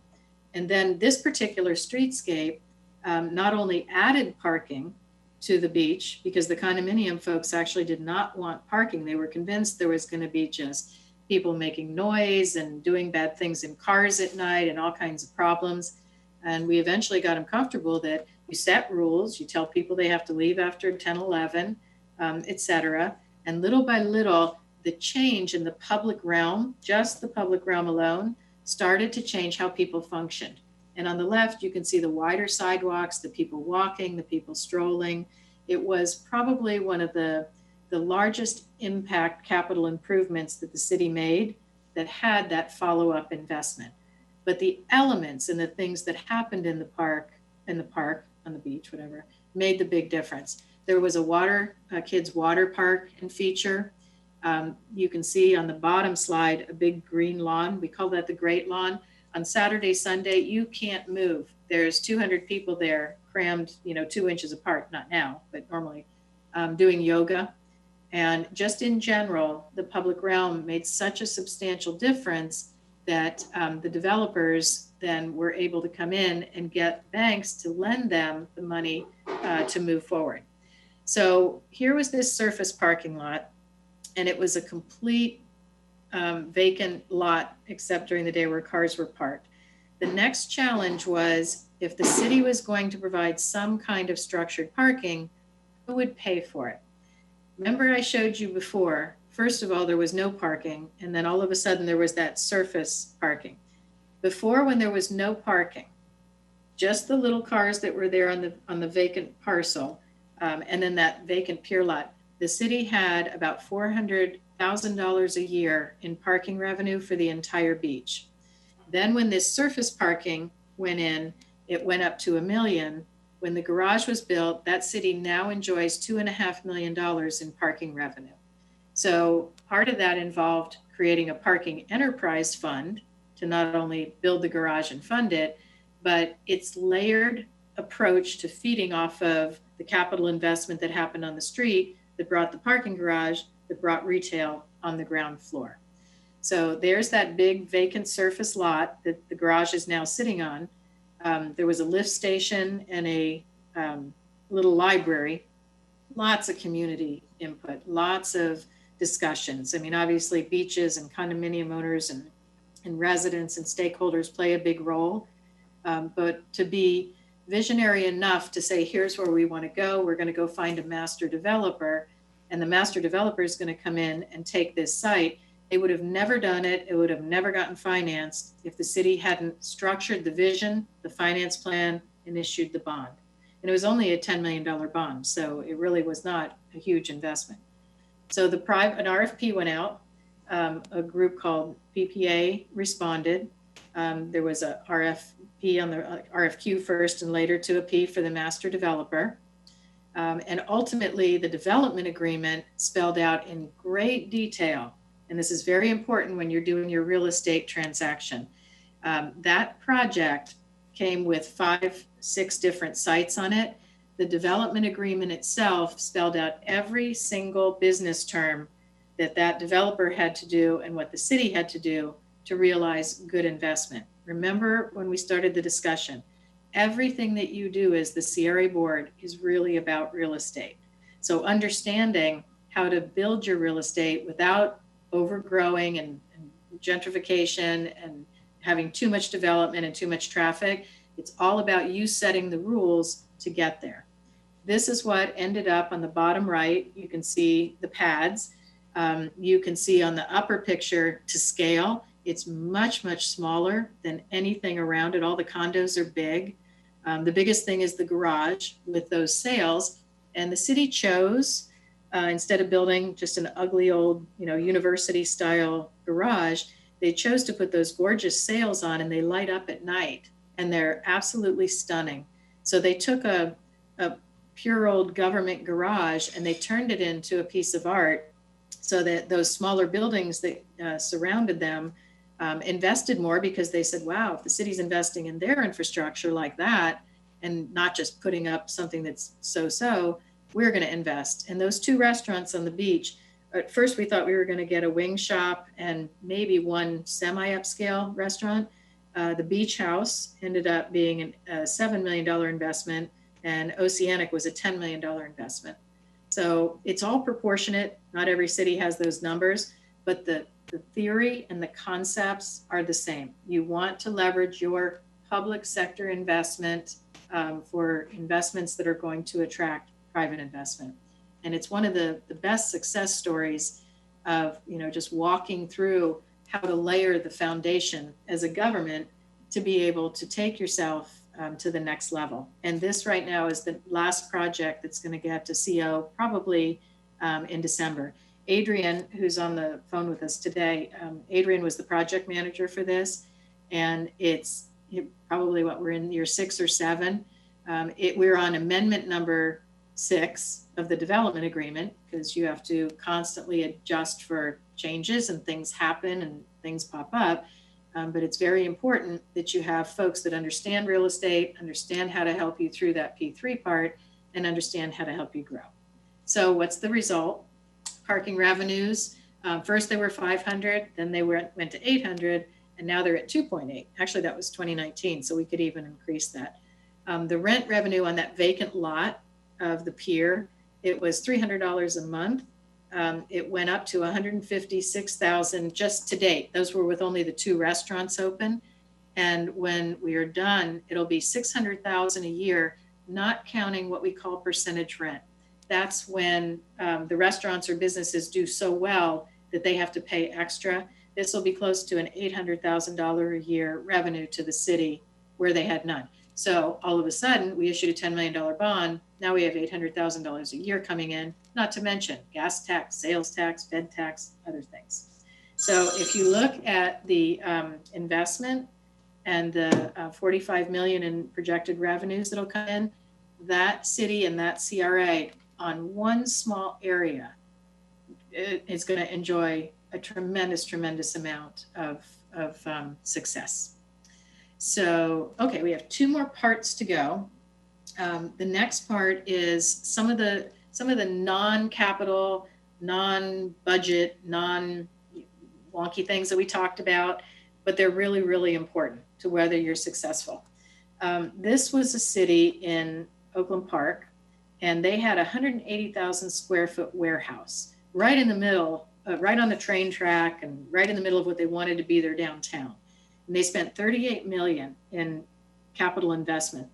And then this particular streetscape not only added parking to the beach, because the condominium folks actually did not want parking. They were convinced there was going to be just people making noise and doing bad things in cars at night and all kinds of problems. And we eventually got them comfortable that you set rules, you tell people they have to leave after 10, 11, et cetera. And little by little, the change in the public realm, just the public realm alone, started to change how people functioned. And on the left, you can see the wider sidewalks, the people walking, the people strolling. It was probably one of the largest impact capital improvements that the city made that had that follow-up investment. But the elements and the things that happened in the park, on the beach, whatever, made the big difference. There was a kids water park and feature. You can see on the bottom slide, a big green lawn. We call that the Great Lawn. On Saturday, Sunday, you can't move. There's 200 people there crammed, 2 inches apart, not now, but normally, doing yoga. And just in general, the public realm made such a substantial difference that the developers then were able to come in and get banks to lend them the money to move forward. So here was this surface parking lot, and it was a complete vacant lot, except during the day where cars were parked. The next challenge was if the city was going to provide some kind of structured parking, who would pay for it? Remember I showed you before, first of all, there was no parking, and then all of a sudden there was that surface parking. Before, when there was no parking, just the little cars that were there on the vacant parcel, and then that vacant pier lot, the city had about $400,000 a year in parking revenue for the entire beach. Then when this surface parking went in, it went up to $1 million. When the garage was built, that city now enjoys $2.5 million in parking revenue. So part of that involved creating a parking enterprise fund to not only build the garage and fund it, but its layered approach to feeding off of the capital investment that happened on the street that brought the parking garage, that brought retail on the ground floor. So there's that big vacant surface lot that the garage is now sitting on. There was a lift station and a little library, lots of community input, lots of discussions. I mean, obviously beaches and condominium owners and residents and stakeholders play a big role. But to be visionary enough to say, here's where we want to go. We're going to go find a master developer, and the master developer is going to come in and take this site. They would have never done it. It would have never gotten financed if the city hadn't structured the vision, the finance plan, and issued the bond. And it was only a $10 million bond, so it really was not a huge investment. So an RFP went out. A group called PPA responded. There was a RFP on the RFQ first and later to a P for the master developer. And ultimately the development agreement spelled out in great detail, and this is very important when you're doing your real estate transaction. That project came with 5-6 different sites on it. The development agreement itself spelled out every single business term that developer had to do and what the city had to do to realize good investment. Remember when we started the discussion, everything that you do as the CRA board is really about real estate. So understanding how to build your real estate without overgrowing and gentrification and having too much development and too much traffic, it's all about you setting the rules to get there. This is what ended up on the bottom right. You can see the pads. You can see on the upper picture to scale, it's much, much smaller than anything around it. All the condos are big. The biggest thing is the garage with those sails. And the city chose, instead of building just an ugly old, university style garage, they chose to put those gorgeous sails on, and they light up at night and they're absolutely stunning. So they took a pure old government garage and they turned it into a piece of art, so that those smaller buildings that surrounded them invested more, because they said, wow, if the city's investing in their infrastructure like that and not just putting up something that's so-so, we're going to invest. And those 2 restaurants on the beach, at first we thought we were going to get a wing shop and maybe one semi-upscale restaurant. The Beach House ended up being a $7 million investment, and Oceanic was a $10 million investment. So it's all proportionate. Not every city has those numbers, but the theory and the concepts are the same. You want to leverage your public sector investment for investments that are going to attract private investment. And it's one of the best success stories of, just walking through how to layer the foundation as a government to be able to take yourself to the next level. And this right now is the last project that's going to get to CO probably in December. Adrian, who's on the phone with us today, Adrian was the project manager for this, and it's probably we're in year 6 or 7. We're on amendment number 6 of the development agreement, because you have to constantly adjust for changes and things happen and things pop up. But it's very important that you have folks that understand real estate, understand how to help you through that P3 part, and understand how to help you grow. So what's the result? Parking revenues, first they were 500, then they went to 800, and now they're at 2.8. Actually, that was 2019, so we could even increase that. The rent revenue on that vacant lot of the pier, it was $300 a month. It went up to $156,000 just to date. Those were with only the 2 restaurants open. And when we are done, it'll be $600,000 a year, not counting what we call percentage rent. That's when the restaurants or businesses do so well that they have to pay extra. This will be close to an $800,000 a year revenue to the city where they had none. So all of a sudden, we issued a $10 million bond. Now we have $800,000 a year coming in, not to mention gas tax, sales tax, bed tax, other things. So if you look at the investment and the 45 million in projected revenues that'll come in, that city and that CRA on one small area is going to enjoy a tremendous amount of success. So, okay, we have 2 more parts to go. The next part is some of the non-capital, non-budget, non-wonky things that we talked about, but they're really, really important to whether you're successful. This was a city in Oakland Park, and they had a 180,000 square foot warehouse right in the middle, right on the train track and right in the middle of what they wanted to be their downtown. And they spent $38 million in capital investment.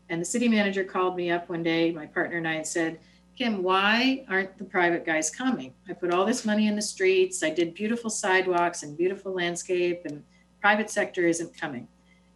And the city manager called me up one day, my partner and I, and said, Kim, why aren't the private guys coming? I put all this money in the streets. I did beautiful sidewalks and beautiful landscape, and private sector isn't coming.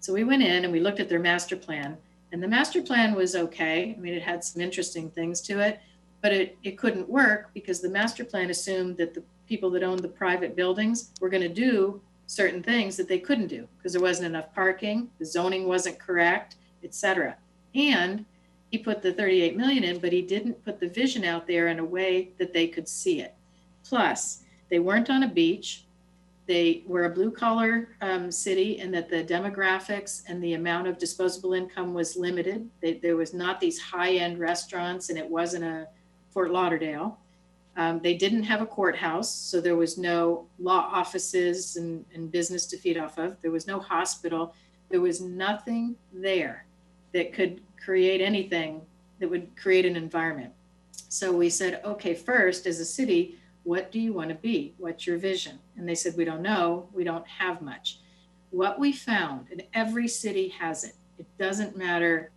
So we went in and we looked at their master plan, and the master plan was okay. I mean, it had some interesting things to it, but it couldn't work because the master plan assumed that the people that owned the private buildings were going to do certain things that they couldn't do because there wasn't enough parking, the zoning wasn't correct, etc. And he put the 38 million in, but he didn't put the vision out there in a way that they could see it. Plus, they weren't on a beach. They were a blue collar city, and that the demographics and the amount of disposable income was limited. There was not these high end restaurants, and it wasn't a Fort Lauderdale. They didn't have a courthouse, so there was no law offices and business to feed off of. There was no hospital. There was nothing there that could create anything that would create an environment. So we said, okay, first, as a city, what do you want to be? What's your vision? And they said, we don't know. We don't have much. What we found, and every city has it. It doesn't matter.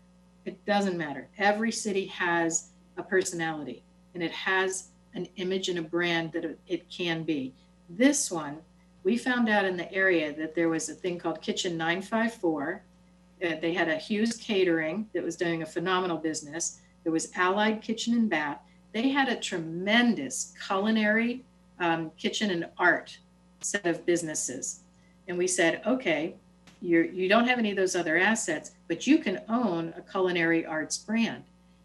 It doesn't matter. Every city has a personality, and it has an image and a brand that it can be. This one, we found out in the area that there was a thing called Kitchen 954. They had a Hughes Catering that was doing a phenomenal business. There was Allied Kitchen and Bath. They had a tremendous culinary, kitchen and art set of businesses. And we said, okay, you don't have any of those other assets, but you can own a culinary arts brand.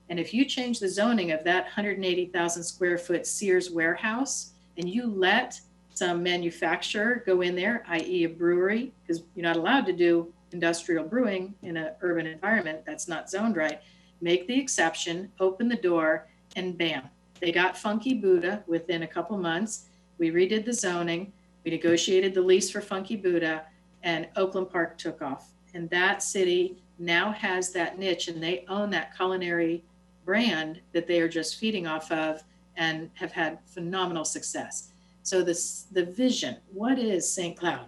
And if you change the zoning of that 180,000 square foot Sears warehouse, and you let some manufacturer go in there, i.e. a brewery, because you're not allowed to do industrial brewing in an urban environment that's not zoned right, make the exception, open the door, and bam, they got Funky Buddha within a couple months. We redid the zoning, we negotiated the lease for Funky Buddha, and Oakland Park took off. And that city now has that niche, and they own that culinary brand that they are just feeding off of and have had phenomenal success. So the vision, what is St. Cloud?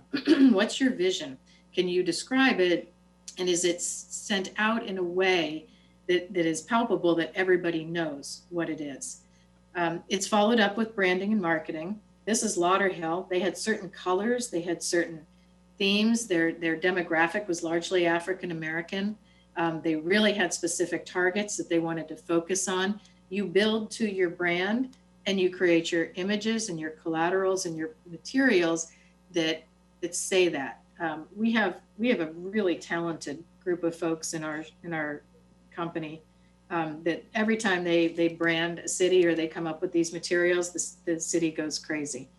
What's your vision? Can you describe it? And is it sent out in a way that is palpable, that everybody knows what it is? It's followed up with branding and marketing. This is Lauderhill. They had certain colors, they had certain themes. Their demographic was largely African American. They really had specific targets that they wanted to focus on. You build to your brand, and you create your images and your collaterals and your materials that say that. We have a really talented group of folks in our company that every time they brand a city or they come up with these materials, the city goes crazy.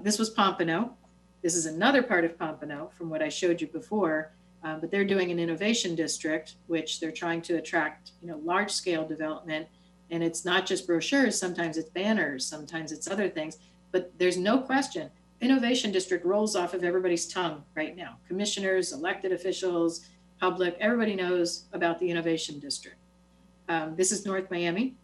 This was Pompano. This is another part of Pompano from what I showed you before, but they're doing an innovation district, which they're trying to attract, large scale development. And it's not just brochures, sometimes it's banners, sometimes it's other things, but there's no question, innovation district rolls off of everybody's tongue right now. Commissioners, elected officials, public, everybody knows about the innovation district. This is North Miami.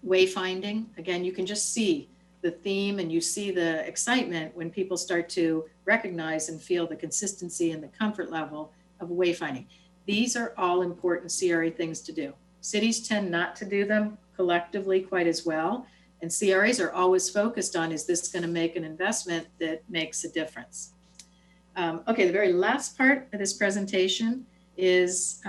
Wayfinding, again, you can just see the theme and you see the excitement when people start to recognize and feel the consistency and the comfort level of wayfinding. These are all important CRA things to do. Cities tend not to do them collectively quite as well. And CRAs are always focused on, is this going to make an investment that makes a difference? Okay, the very last part of this presentation is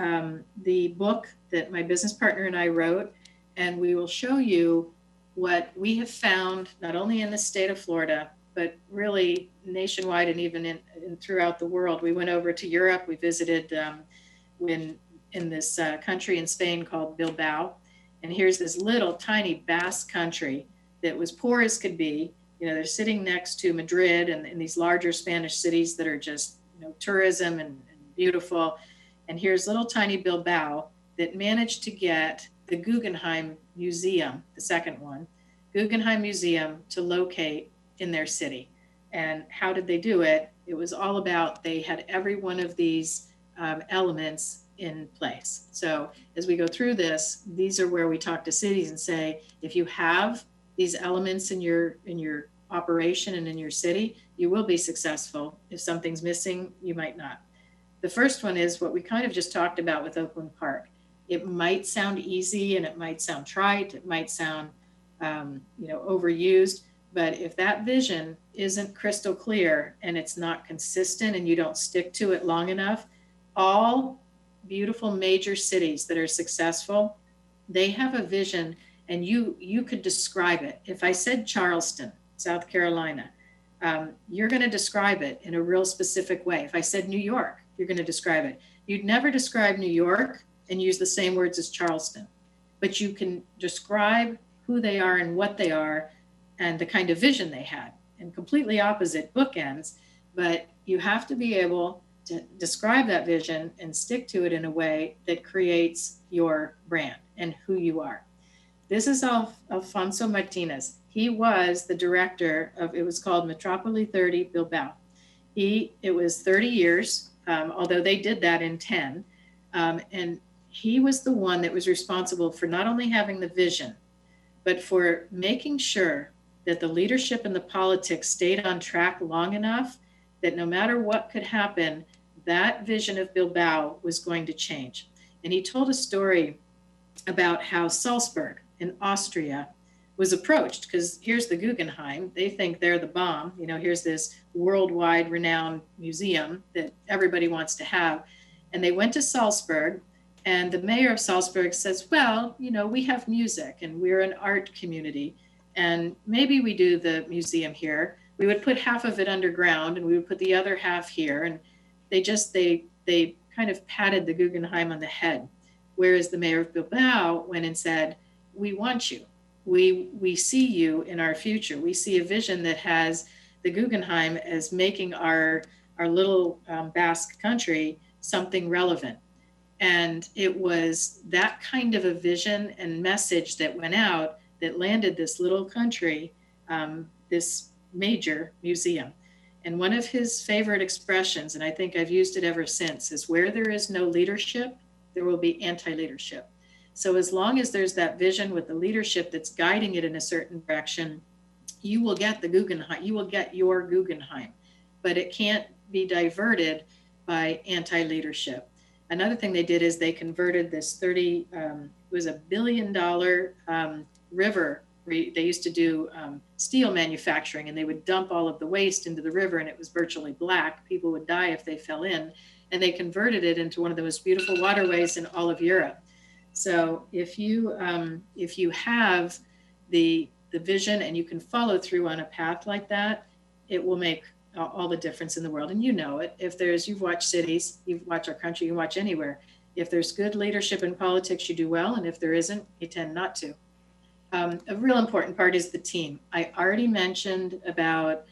the book that my business partner and I wrote. And we will show you what we have found, not only in the state of Florida, but really nationwide and even in throughout the world. We went over to Europe. We visited in this country in Spain called Bilbao. And here's this little tiny Basque country that was poor as could be. You know, they're sitting next to Madrid and these larger Spanish cities that are just, you know, tourism and beautiful. And here's little tiny Bilbao that managed to get the Guggenheim Museum, the second one, Guggenheim Museum, to locate in their city. And how did they do it? It was all about, they had every one of these elements in place. So as we go through this, these are where we talk to cities and say, if you have these elements in your operation and in your city, you will be successful. If something's missing, you might not. The first one is what we kind of just talked about with Oakland Park. It might sound easy and it might sound trite, it might sound overused, but if that vision isn't crystal clear and it's not consistent and you don't stick to it long enough, all beautiful major cities that are successful, they have a vision, and you could describe it. If I said Charleston, South Carolina, you're going to describe it in a real specific way. If I said New York, you're going to describe it. You'd never describe New York and use the same words as Charleston, but you can describe who they are and what they are and the kind of vision they had, and completely opposite bookends, but you have to be able to describe that vision and stick to it in a way that creates your brand and who you are. This is Alfonso Martinez. He was the director of, it was called Metropoli 30 Bilbao. It was 30 years, although they did that in 10. And he was the one that was responsible for not only having the vision, but for making sure that the leadership and the politics stayed on track long enough that no matter what could happen, that vision of Bilbao was going to change. And he told a story about how Salzburg in Austria was approached, because here's the Guggenheim. They think they're the bomb. You know, here's this worldwide renowned museum that everybody wants to have. And they went to Salzburg, and the mayor of Salzburg says, well, you know, we have music and we're an art community, and maybe we do the museum here. We would put half of it underground and we would put the other half here. And they kind of patted the Guggenheim on the head. Whereas the mayor of Bilbao went and said, we want you. We see you in our future. We see a vision that has the Guggenheim as making our little Basque country something relevant. And it was that kind of a vision and message that went out that landed this little country, this major museum. And one of his favorite expressions, and I think I've used it ever since, is where there is no leadership, there will be anti-leadership. So as long as there's that vision with the leadership that's guiding it in a certain direction, you will get the Guggenheim, you will get your Guggenheim, but it can't be diverted by anti-leadership. Another thing they did is they converted this it was $1 billion river. They used to do steel manufacturing, and they would dump all of the waste into the river, and it was virtually black. People would die if they fell in, and they converted it into one of the most beautiful waterways in all of Europe. So if you have the vision and you can follow through on a path like that, it will make all the difference in the world. And you know it. You've watched cities, you've watched our country, you watch anywhere. If there's good leadership in politics, you do well, and if there isn't, you tend not to. A real important part is the team. I already mentioned about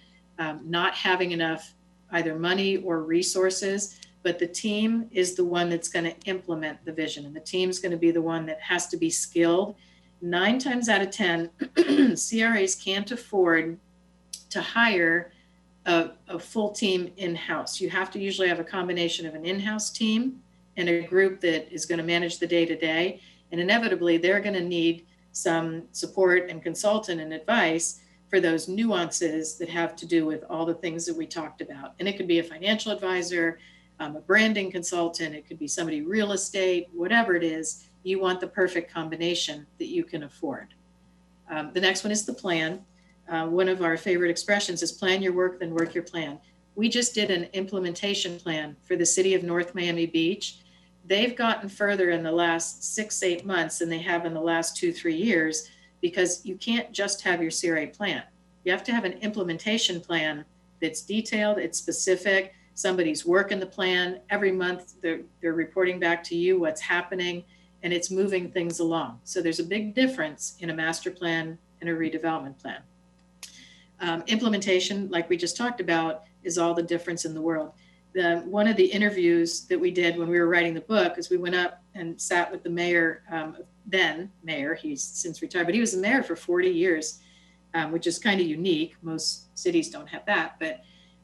not having enough either money or resources, but the team is the one that's going to implement the vision, and the team's going to be the one that has to be skilled. 9 times out of 10, CRAs can't afford to hire a full team in-house. You have to usually have a combination of an in-house team and a group that is going to manage the day-to-day, and inevitably they're going to need some support and consultant and advice for those nuances that have to do with all the things that we talked about. And it could be a financial advisor, a branding consultant, it could be somebody real estate, whatever it is, you want the perfect combination that you can afford. The next one is the plan. One of our favorite expressions is plan your work, then work your plan. We just did an implementation plan for the city of North Miami Beach. They've gotten further in the last 6-8 months than they have in the last 2-3 years, because you can't just have your CRA plan. You have to have an implementation plan that's detailed, it's specific, somebody's working the plan. Every month they're reporting back to you what's happening, and it's moving things along. So there's a big difference in a master plan in a redevelopment plan. Implementation, like we just talked about, is all the difference in the world. One of the interviews that we did when we were writing the book is we went up and sat with the mayor, then mayor, he's since retired, but he was the mayor for 40 years, which is kind of unique. Most cities don't have that, but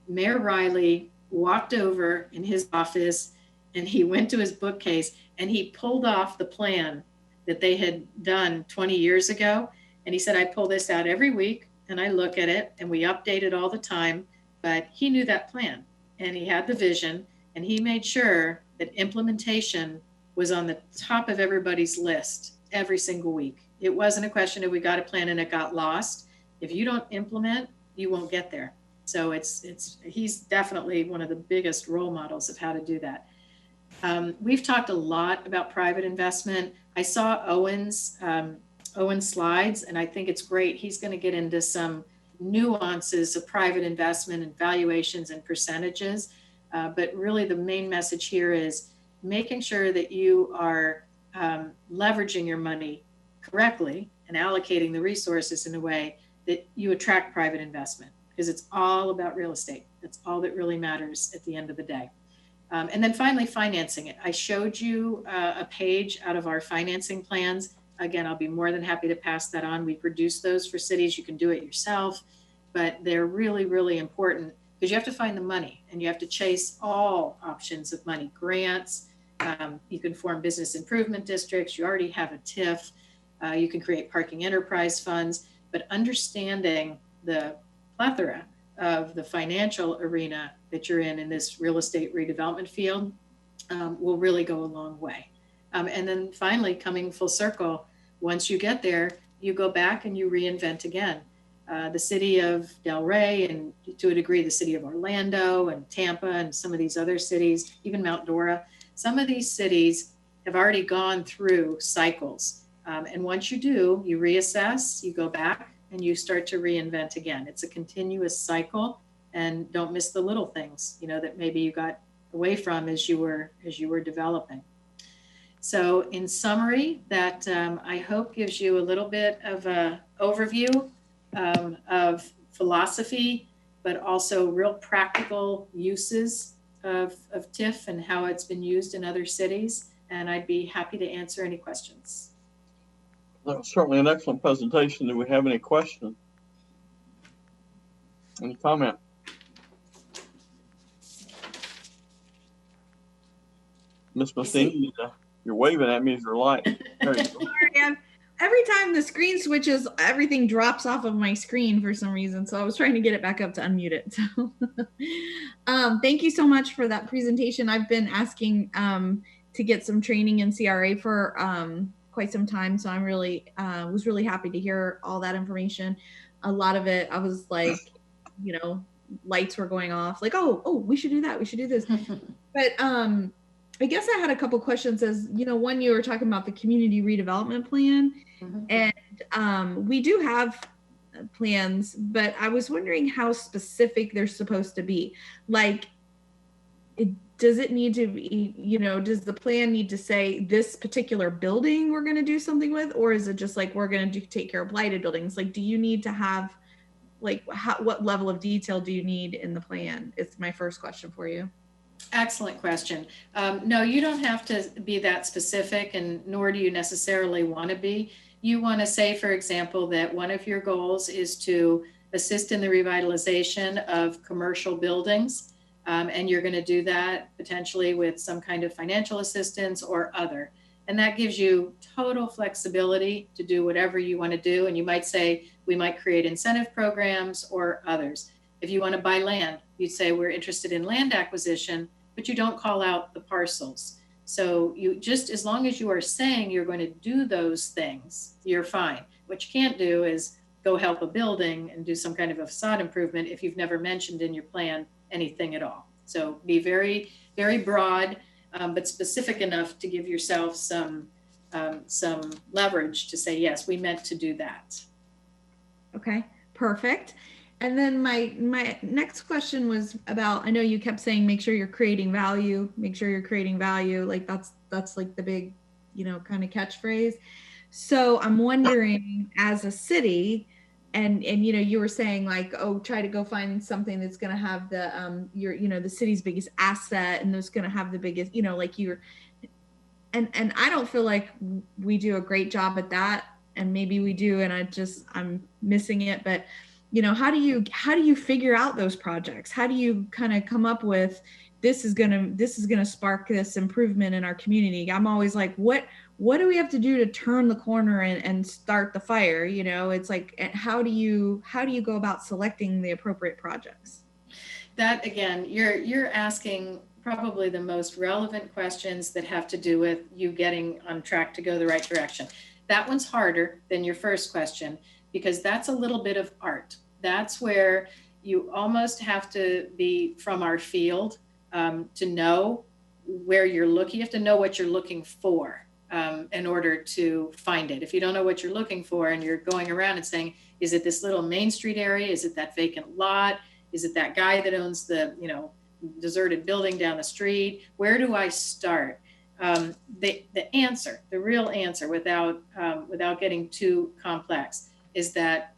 Mayor Riley walked over in his office and he went to his bookcase and he pulled off the plan that they had done 20 years ago. And he said, I pull this out every week and I look at it and we update it all the time. But he knew that plan and he had the vision and he made sure that implementation was on the top of everybody's list every single week. It wasn't a question of we got a plan and it got lost. If you don't implement, you won't get there. So he's definitely one of the biggest role models of how to do that. We've talked a lot about private investment. I saw Owen's slides, and I think it's great. He's going to get into some nuances of private investment and valuations and percentages. But really the main message here is making sure that you are leveraging your money correctly and allocating the resources in a way that you attract private investment, because it's all about real estate. That's all that really matters at the end of the day. And then finally, financing it. I showed you a page out of our financing plans. Again, I'll be more than happy to pass that on. We produce those for cities. You can do it yourself, but they're really, really important because you have to find the money and you have to chase all options of money, grants. You can form business improvement districts. You already have a TIF. You can create parking enterprise funds, but understanding the plethora of the financial arena that you're in this real estate redevelopment field will really go a long way. And then finally, coming full circle, once you get there, you go back and you reinvent again. The city of Delray and to a degree, the city of Orlando and Tampa and some of these other cities, even Mount Dora, some of these cities have already gone through cycles. And once you do, you reassess, you go back and you start to reinvent again. It's a continuous cycle, and don't miss the little things, that maybe you got away from as you were developing. So in summary, that I hope gives you a little bit of an overview of philosophy, but also real practical uses of TIF and how it's been used in other cities. And I'd be happy to answer any questions.
That was certainly an excellent presentation. Do we have any questions? Any comment? Miss Matheny, you're waving at me as your light. There you go.
Sorry, every time the screen switches, everything drops off of my screen for some reason. So I was trying to get it back up to unmute it. So thank you so much for that presentation. I've been asking to get some training in CRA for quite some time. So I'm really, was really happy to hear all that information. A lot of it, I was like, lights were going off like, oh, we should do that. We should do this. But I guess I had a couple questions as, one, you were talking about the community redevelopment plan. Mm-hmm. And we do have plans, but I was wondering how specific they're supposed to be. Like, does it need to be, does the plan need to say this particular building we're going to do something with? Or is it just like, we're going to take care of blighted buildings? Like, do you need to have, like, what level of detail do you need in the plan? It's my first question for you.
Excellent question. No, you don't have to be that specific, and nor do you necessarily want to be. You want to say, for example, that one of your goals is to assist in the revitalization of commercial buildings. And you're going to do that potentially with some kind of financial assistance or other. And that gives you total flexibility to do whatever you want to do. And you might say, we might create incentive programs or others. If you want to buy land, you'd say we're interested in land acquisition, but you don't call out the parcels. So you just, as long as you are saying you're going to do those things, you're fine. What you can't do is go help a building and do some kind of a facade improvement if you've never mentioned in your plan anything at all. So be very, very broad, but specific enough to give yourself some leverage to say, yes, we meant to do that.
Okay, perfect. And then my next question was about, I know you kept saying, make sure you're creating value, like that's like the big, kind of catchphrase. So I'm wondering, as a city, and you know, you were saying like, oh, try to go find something that's going to have the your, you know, the city's biggest asset, and that's going to have the biggest, you know, like you're, and I don't feel like we do a great job at that, and maybe we do, and I'm missing it. But you know, how do you figure out those projects? How do you kind of come up with this is gonna spark this improvement in our community? I'm always like, what do we have to do to turn the corner and start the fire? You know, it's like, how do you go about selecting the appropriate projects?
That again, you're asking probably the most relevant questions that have to do with you getting on track to go the right direction. That one's harder than your first question, because that's a little bit of art. That's where you almost have to be from our field to know where you're looking. You have to know what you're looking for in order to find it. If you don't know what you're looking for and you're going around and saying, is it this little Main Street area? Is it that vacant lot? Is it that guy that owns the, you know, deserted building down the street? Where do I start? The answer, the real answer, without getting too complex, is that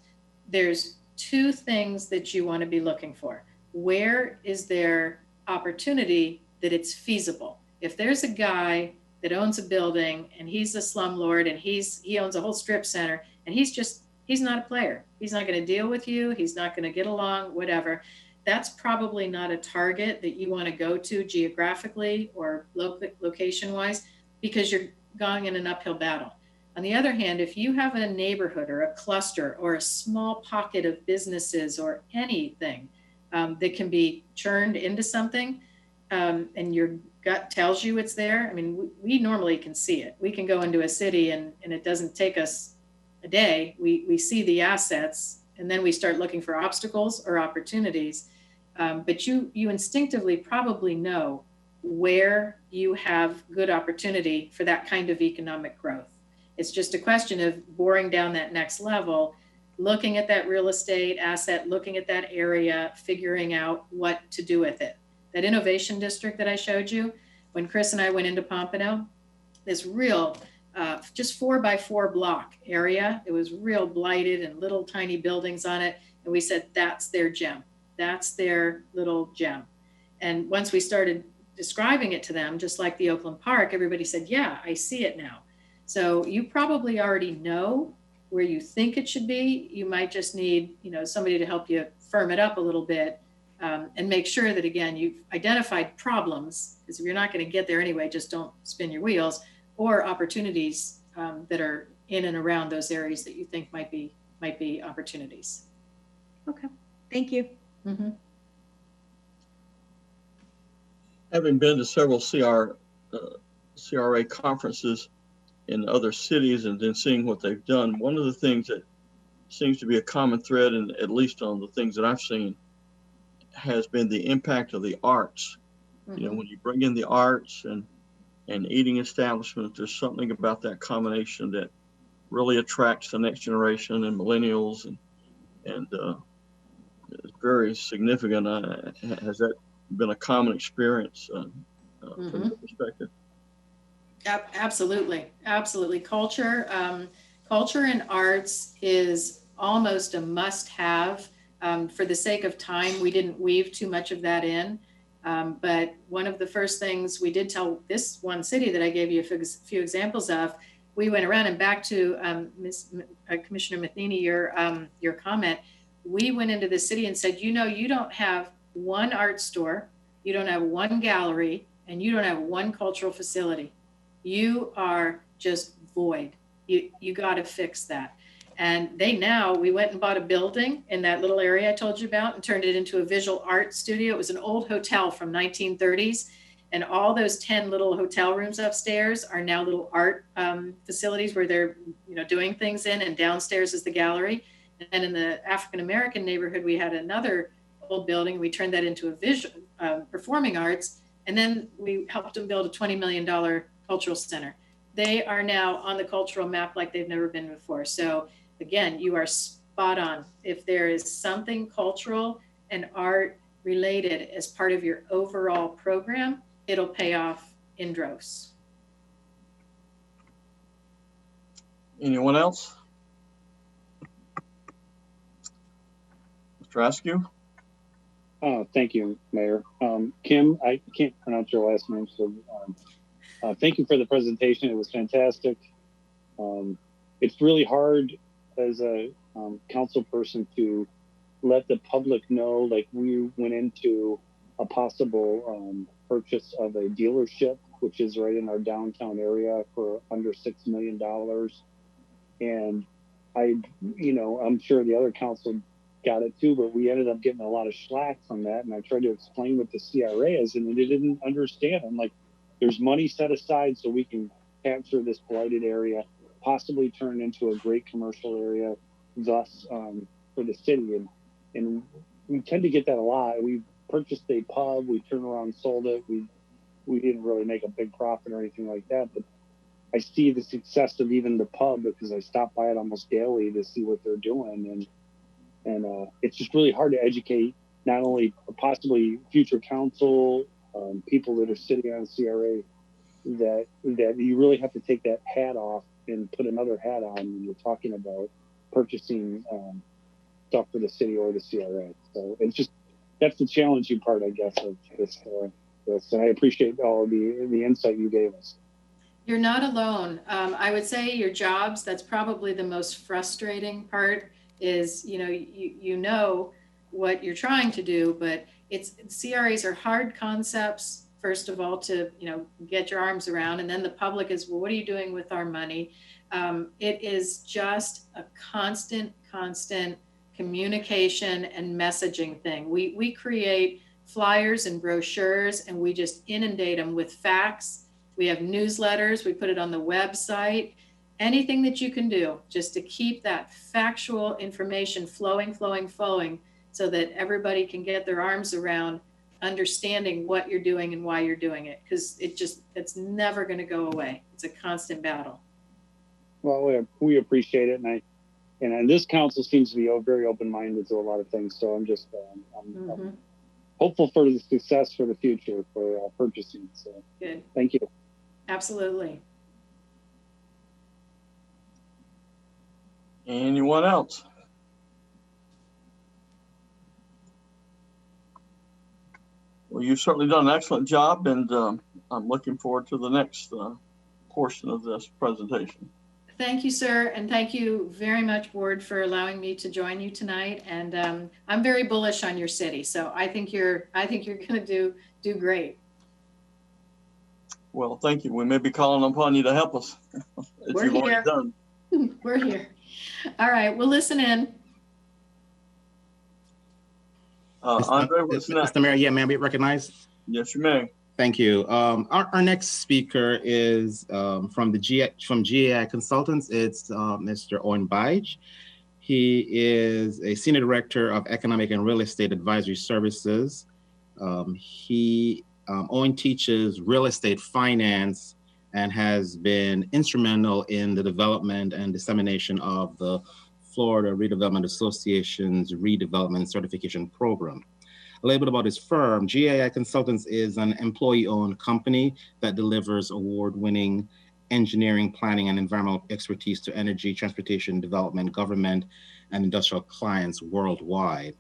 there's two things that you want to be looking for. Where is there opportunity that it's feasible? If there's a guy that owns a building and he's a slumlord and he owns a whole strip center and he's not a player. He's not going to deal with you. He's not going to get along, whatever. That's probably not a target that you want to go to geographically or location wise, because you're going in an uphill battle. On the other hand, if you have a neighborhood or a cluster or a small pocket of businesses or anything that can be churned into something, and your gut tells you it's there. I mean, we normally can see it. We can go into a city and it doesn't take us a day. We see the assets, and then we start looking for obstacles or opportunities. But you instinctively probably know where you have good opportunity for that kind of economic growth. It's just a question of boring down that next level, looking at that real estate asset, looking at that area, figuring out what to do with it. That innovation district that I showed you, when Chris and I went into Pompano, this real just 4x4 block area. It was real blighted and little tiny buildings on it. And we said, that's their gem. That's their little gem. And once we started describing it to them, just like the Oakland Park, everybody said, yeah, I see it now. So you probably already know where you think it should be. You might just need, you know, somebody to help you firm it up a little bit and make sure that, again, you've identified problems, because if you're not going to get there anyway, just don't spin your wheels, or opportunities that are in and around those areas that you think might be opportunities.
Okay, thank you.
Mm-hmm.
Having been to several CRA conferences in other cities and then seeing what they've done, one of the things that seems to be a common thread, and at least on the things that I've seen, has been the impact of the arts. Mm-hmm. You know, when you bring in the arts and eating establishments, there's something about that combination that really attracts the next generation and millennials, and it's very significant. Has that been a common experience
mm-hmm.
from your perspective?
Absolutely. Culture and arts is almost a must-have. For the sake of time, we didn't weave too much of that in. But one of the first things we did tell this one city that I gave you a few examples of, we went around, and back to Commissioner Matheny, your comment, we went into the city and said, you know, you don't have one art store, you don't have one gallery, and you don't have one cultural facility. You are just void. You got to fix that. And we went and bought a building in that little area I told you about and turned it into a visual art studio. It was an old hotel from 1930s. And all those 10 little hotel rooms upstairs are now little art facilities where they're, you know, doing things in, and downstairs is the gallery. And in the African-American neighborhood, we had another old building. We turned that into a visual performing arts. And then we helped them build a $20 million cultural center. They are now on the cultural map like they've never been before. So again, you are spot on. If there is something cultural and art related as part of your overall program, it'll pay off in droves.
Anyone else? Mr. Askew?
Thank you, Mayor. Kim, I can't pronounce your last name, so thank you for the presentation. It was fantastic. It's really hard as a council person to let the public know, like we went into a possible purchase of a dealership, which is right in our downtown area for under $6 million. And I'm sure the other council got it too, but we ended up getting a lot of slack from that. And I tried to explain what the CRA is, and they didn't understand. I'm like, there's money set aside so we can capture this blighted area, possibly turn it into a great commercial area, thus for the city. And we tend to get that a lot. We purchased a pub, we turned around, sold it. We didn't really make a big profit or anything like that, but I see the success of even the pub because I stop by it almost daily to see what they're doing. And it's just really hard to educate not only possibly future council, people that are sitting on CRA, that you really have to take that hat off and put another hat on when you're talking about purchasing stuff for the city or the CRA. So it's just, that's the challenging part, I guess, of this. And I appreciate all of the insight you gave us.
You're not alone. I would say your jobs, that's probably the most frustrating part is, you know what you're trying to do, but CRAs are hard concepts, first of all, to, get your arms around. And then the public is, well, what are you doing with our money? It is just a constant communication and messaging thing. We create flyers and brochures and we just inundate them with facts. We have newsletters, we put it on the website, anything that you can do just to keep that factual information flowing so that everybody can get their arms around understanding what you're doing and why you're doing it. Because it's never going to go away. It's a constant battle.
Well, we appreciate it. And this council seems to be very open-minded to a lot of things. So I'm just, I'm hopeful for the success for the future for purchasing. So
good.
Thank you.
Absolutely.
Anyone else? Well, you've certainly done an excellent job, and I'm looking forward to the next portion of this presentation.
Thank you, sir, and thank you very much, board, for allowing me to join you tonight. And I'm very bullish on your city, so I think you're going to do great.
Well, thank you. We may be calling upon you to help us. As
We're
you've already
here.
done.
We're here. All right, we'll listen in.
Andre, what's next?
Mr. Mayor, yeah, may I be recognized?
Yes, you may.
Thank you. Our next speaker is from GAI Consultants. It's Mr. Owen Bige. He is a Senior Director of Economic and Real Estate Advisory Services. Owen teaches real estate finance and has been instrumental in the development and dissemination of the Florida Redevelopment Association's Redevelopment Certification Program. A little bit about his firm. GAI Consultants is an employee-owned company that delivers award-winning engineering, planning, and environmental expertise to energy, transportation, development, government, and industrial clients worldwide.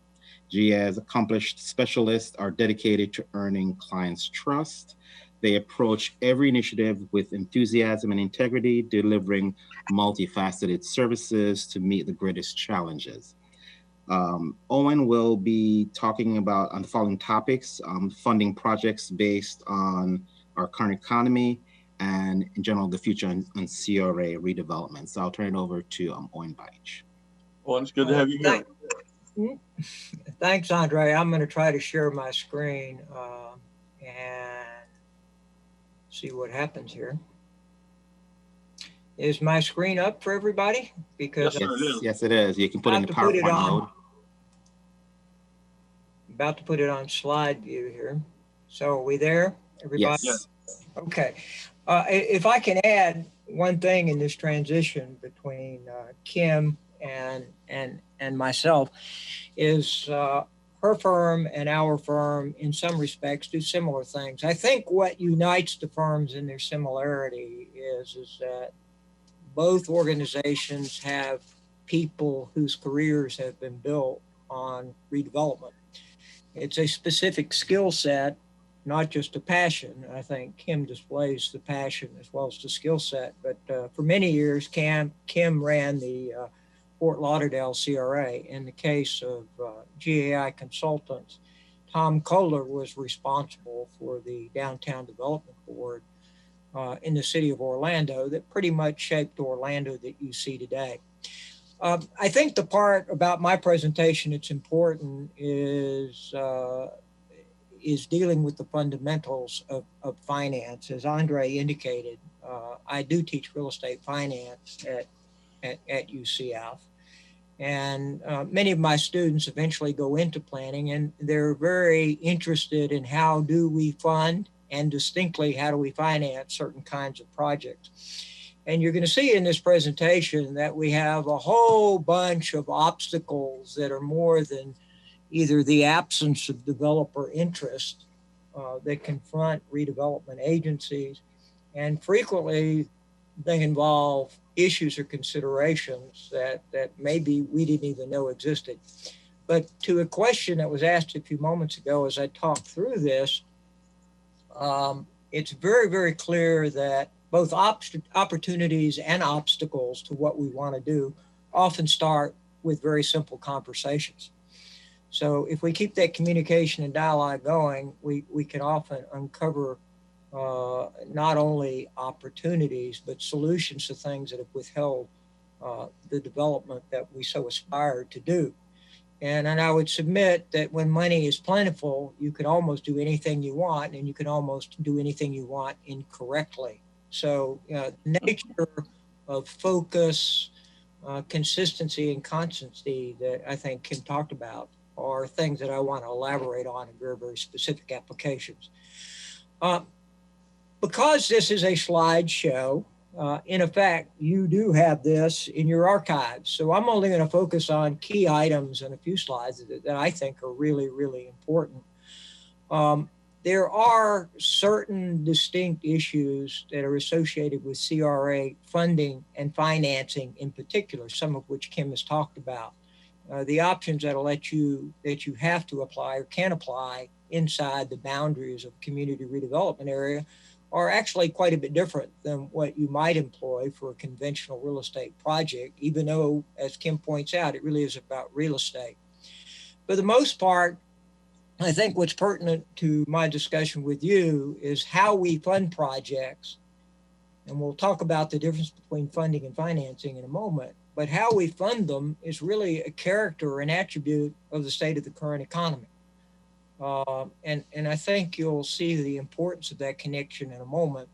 GAI's accomplished specialists are dedicated to earning clients' trust. They approach every initiative with enthusiasm and integrity, delivering multifaceted services to meet the greatest challenges. Owen will be talking about on the following topics: funding projects based on our current economy and in general, the future on CRA redevelopment. So I'll turn it over to Owen Bige.
Well, it's good to have you here.
Thanks, Andre. I'm going to try to share my screen and see what happens here. Is my screen up for everybody? Because
yes, it is. You can put it in the PowerPoint mode.
About to put it on slide view here. So are we there, everybody?
Yes.
Okay. If I can add one thing in this transition between Kim and myself is her firm and our firm in some respects do similar things. I think what unites the firms in their similarity is that both organizations have people whose careers have been built on redevelopment. It's a specific skill set, not just a passion. I think Kim displays the passion as well as the skill set. But for many years, Kim ran the Fort Lauderdale CRA. In the case of GAI Consultants, Tom Kohler was responsible for the Downtown Development Board in the city of Orlando that pretty much shaped Orlando that you see today. I think the part about my presentation that's important is dealing with the fundamentals of finance. As Andre indicated, I do teach real estate finance at UCF. And many of my students eventually go into planning, and they're very interested in how do we fund and distinctly how do we finance certain kinds of projects. And you're going to see in this presentation that we have a whole bunch of obstacles that are more than either the absence of developer interest that confront redevelopment agencies, and frequently they involve issues or considerations that maybe we didn't even know existed. But to a question that was asked a few moments ago as I talked through this, it's very, very clear that both opportunities and obstacles to what we want to do often start with very simple conversations. So if we keep that communication and dialogue going, we can often uncover not only opportunities, but solutions to things that have withheld the development that we so aspire to do. And I would submit that when money is plentiful, you can almost do anything you want, and you can almost do anything you want incorrectly. So the nature of focus, consistency, and constancy that I think Kim talked about are things that I want to elaborate on in very, very specific applications. Because this is a slideshow, in effect, you do have this in your archives. So I'm only going to focus on key items and a few slides that I think are really, really important. There are certain distinct issues that are associated with CRA funding and financing in particular, some of which Kim has talked about. The options that you have to apply or can apply inside the boundaries of community redevelopment area are actually quite a bit different than what you might employ for a conventional real estate project, even though, as Kim points out, it really is about real estate. For the most part, I think what's pertinent to my discussion with you is how we fund projects. And we'll talk about the difference between funding and financing in a moment. But how we fund them is really a character or an attribute of the state of the current economy. And I think you'll see the importance of that connection in a moment.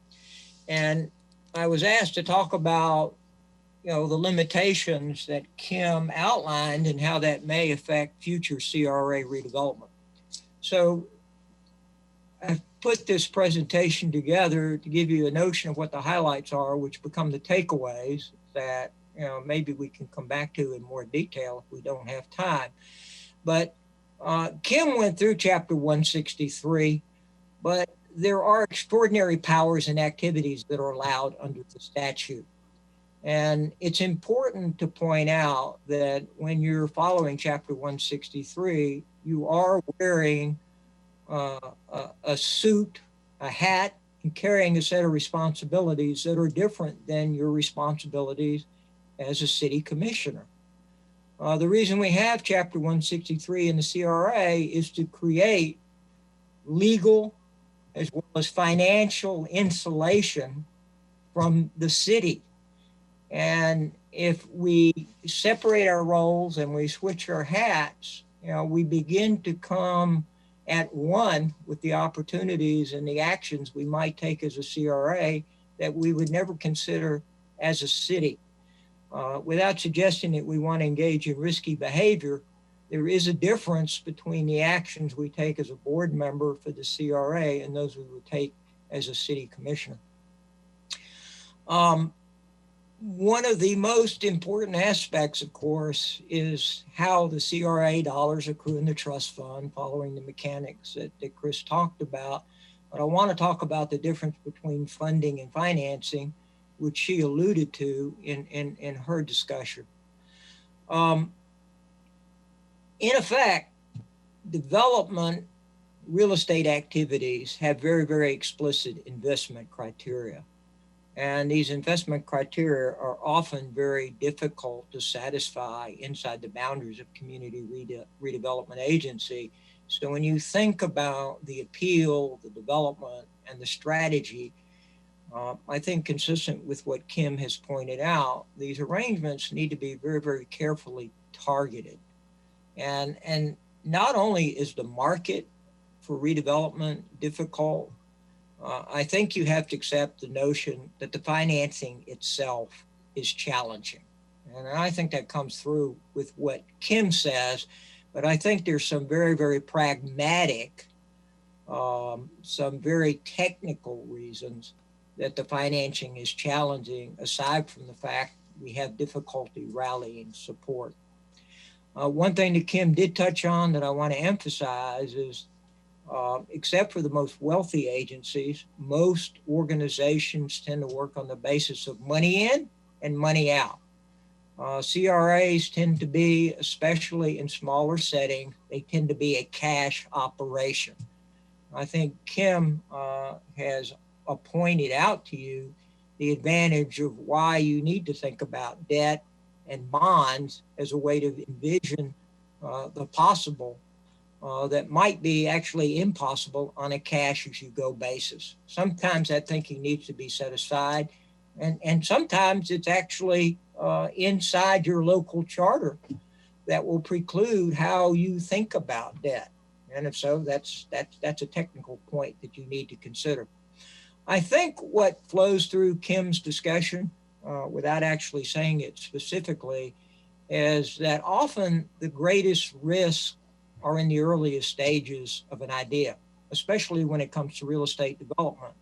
And I was asked to talk about, the limitations that Kim outlined and how that may affect future CRA redevelopment. So I've put this presentation together to give you a notion of what the highlights are, which become the takeaways that maybe we can come back to in more detail if we don't have time. But Kim went through chapter 163, but there are extraordinary powers and activities that are allowed under the statute. And it's important to point out that when you're following chapter 163, you are wearing a suit, a hat, and carrying a set of responsibilities that are different than your responsibilities as a city commissioner. The reason we have chapter 163 in the CRA is to create legal as well as financial insulation from the city. And if we separate our roles and we switch our hats, we begin to come at one with the opportunities and the actions we might take as a CRA that we would never consider as a city. Without suggesting that we want to engage in risky behavior, there is a difference between the actions we take as a board member for the CRA and those we would take as a city commissioner. One of the most important aspects, of course, is how the CRA dollars accrue in the trust fund following the mechanics that Chris talked about. But I want to talk about the difference between funding and financing, which she alluded to in her discussion. in effect, development real estate activities have very, very explicit investment criteria. And these investment criteria are often very difficult to satisfy inside the boundaries of community redevelopment agency. So when you think about the appeal, the development, and the strategy, I think consistent with what Kim has pointed out, these arrangements need to be very, very carefully targeted. And not only is the market for redevelopment difficult, I think you have to accept the notion that the financing itself is challenging. And I think that comes through with what Kim says, but I think there's some very, very pragmatic, some very technical reasons that the financing is challenging, aside from the fact we have difficulty rallying support. One thing that Kim did touch on that I want to emphasize is, except for the most wealthy agencies, most organizations tend to work on the basis of money in and money out. CRAs tend to be, especially in smaller settings, they tend to be a cash operation. I think Kim has pointed out to you the advantage of why you need to think about debt and bonds as a way to envision the possible that might be actually impossible on a cash as you go basis. Sometimes that thinking needs to be set aside, and sometimes it's actually inside your local charter that will preclude how you think about debt. And if so, that's a technical point that you need to consider. I think what flows through Kim's discussion, without actually saying it specifically, is that often the greatest risks are in the earliest stages of an idea, especially when it comes to real estate development.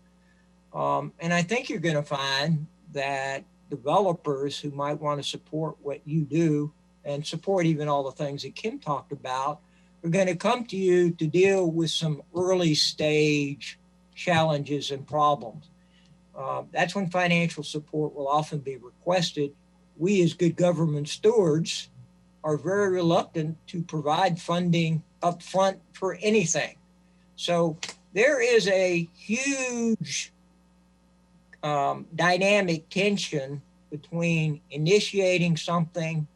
And I think you're going to find that developers who might want to support what you do and support even all the things that Kim talked about are going to come to you to deal with some early stage challenges and problems. That's when financial support will often be requested. We as good government stewards are very reluctant to provide funding upfront for anything. So there is a huge dynamic tension between initiating something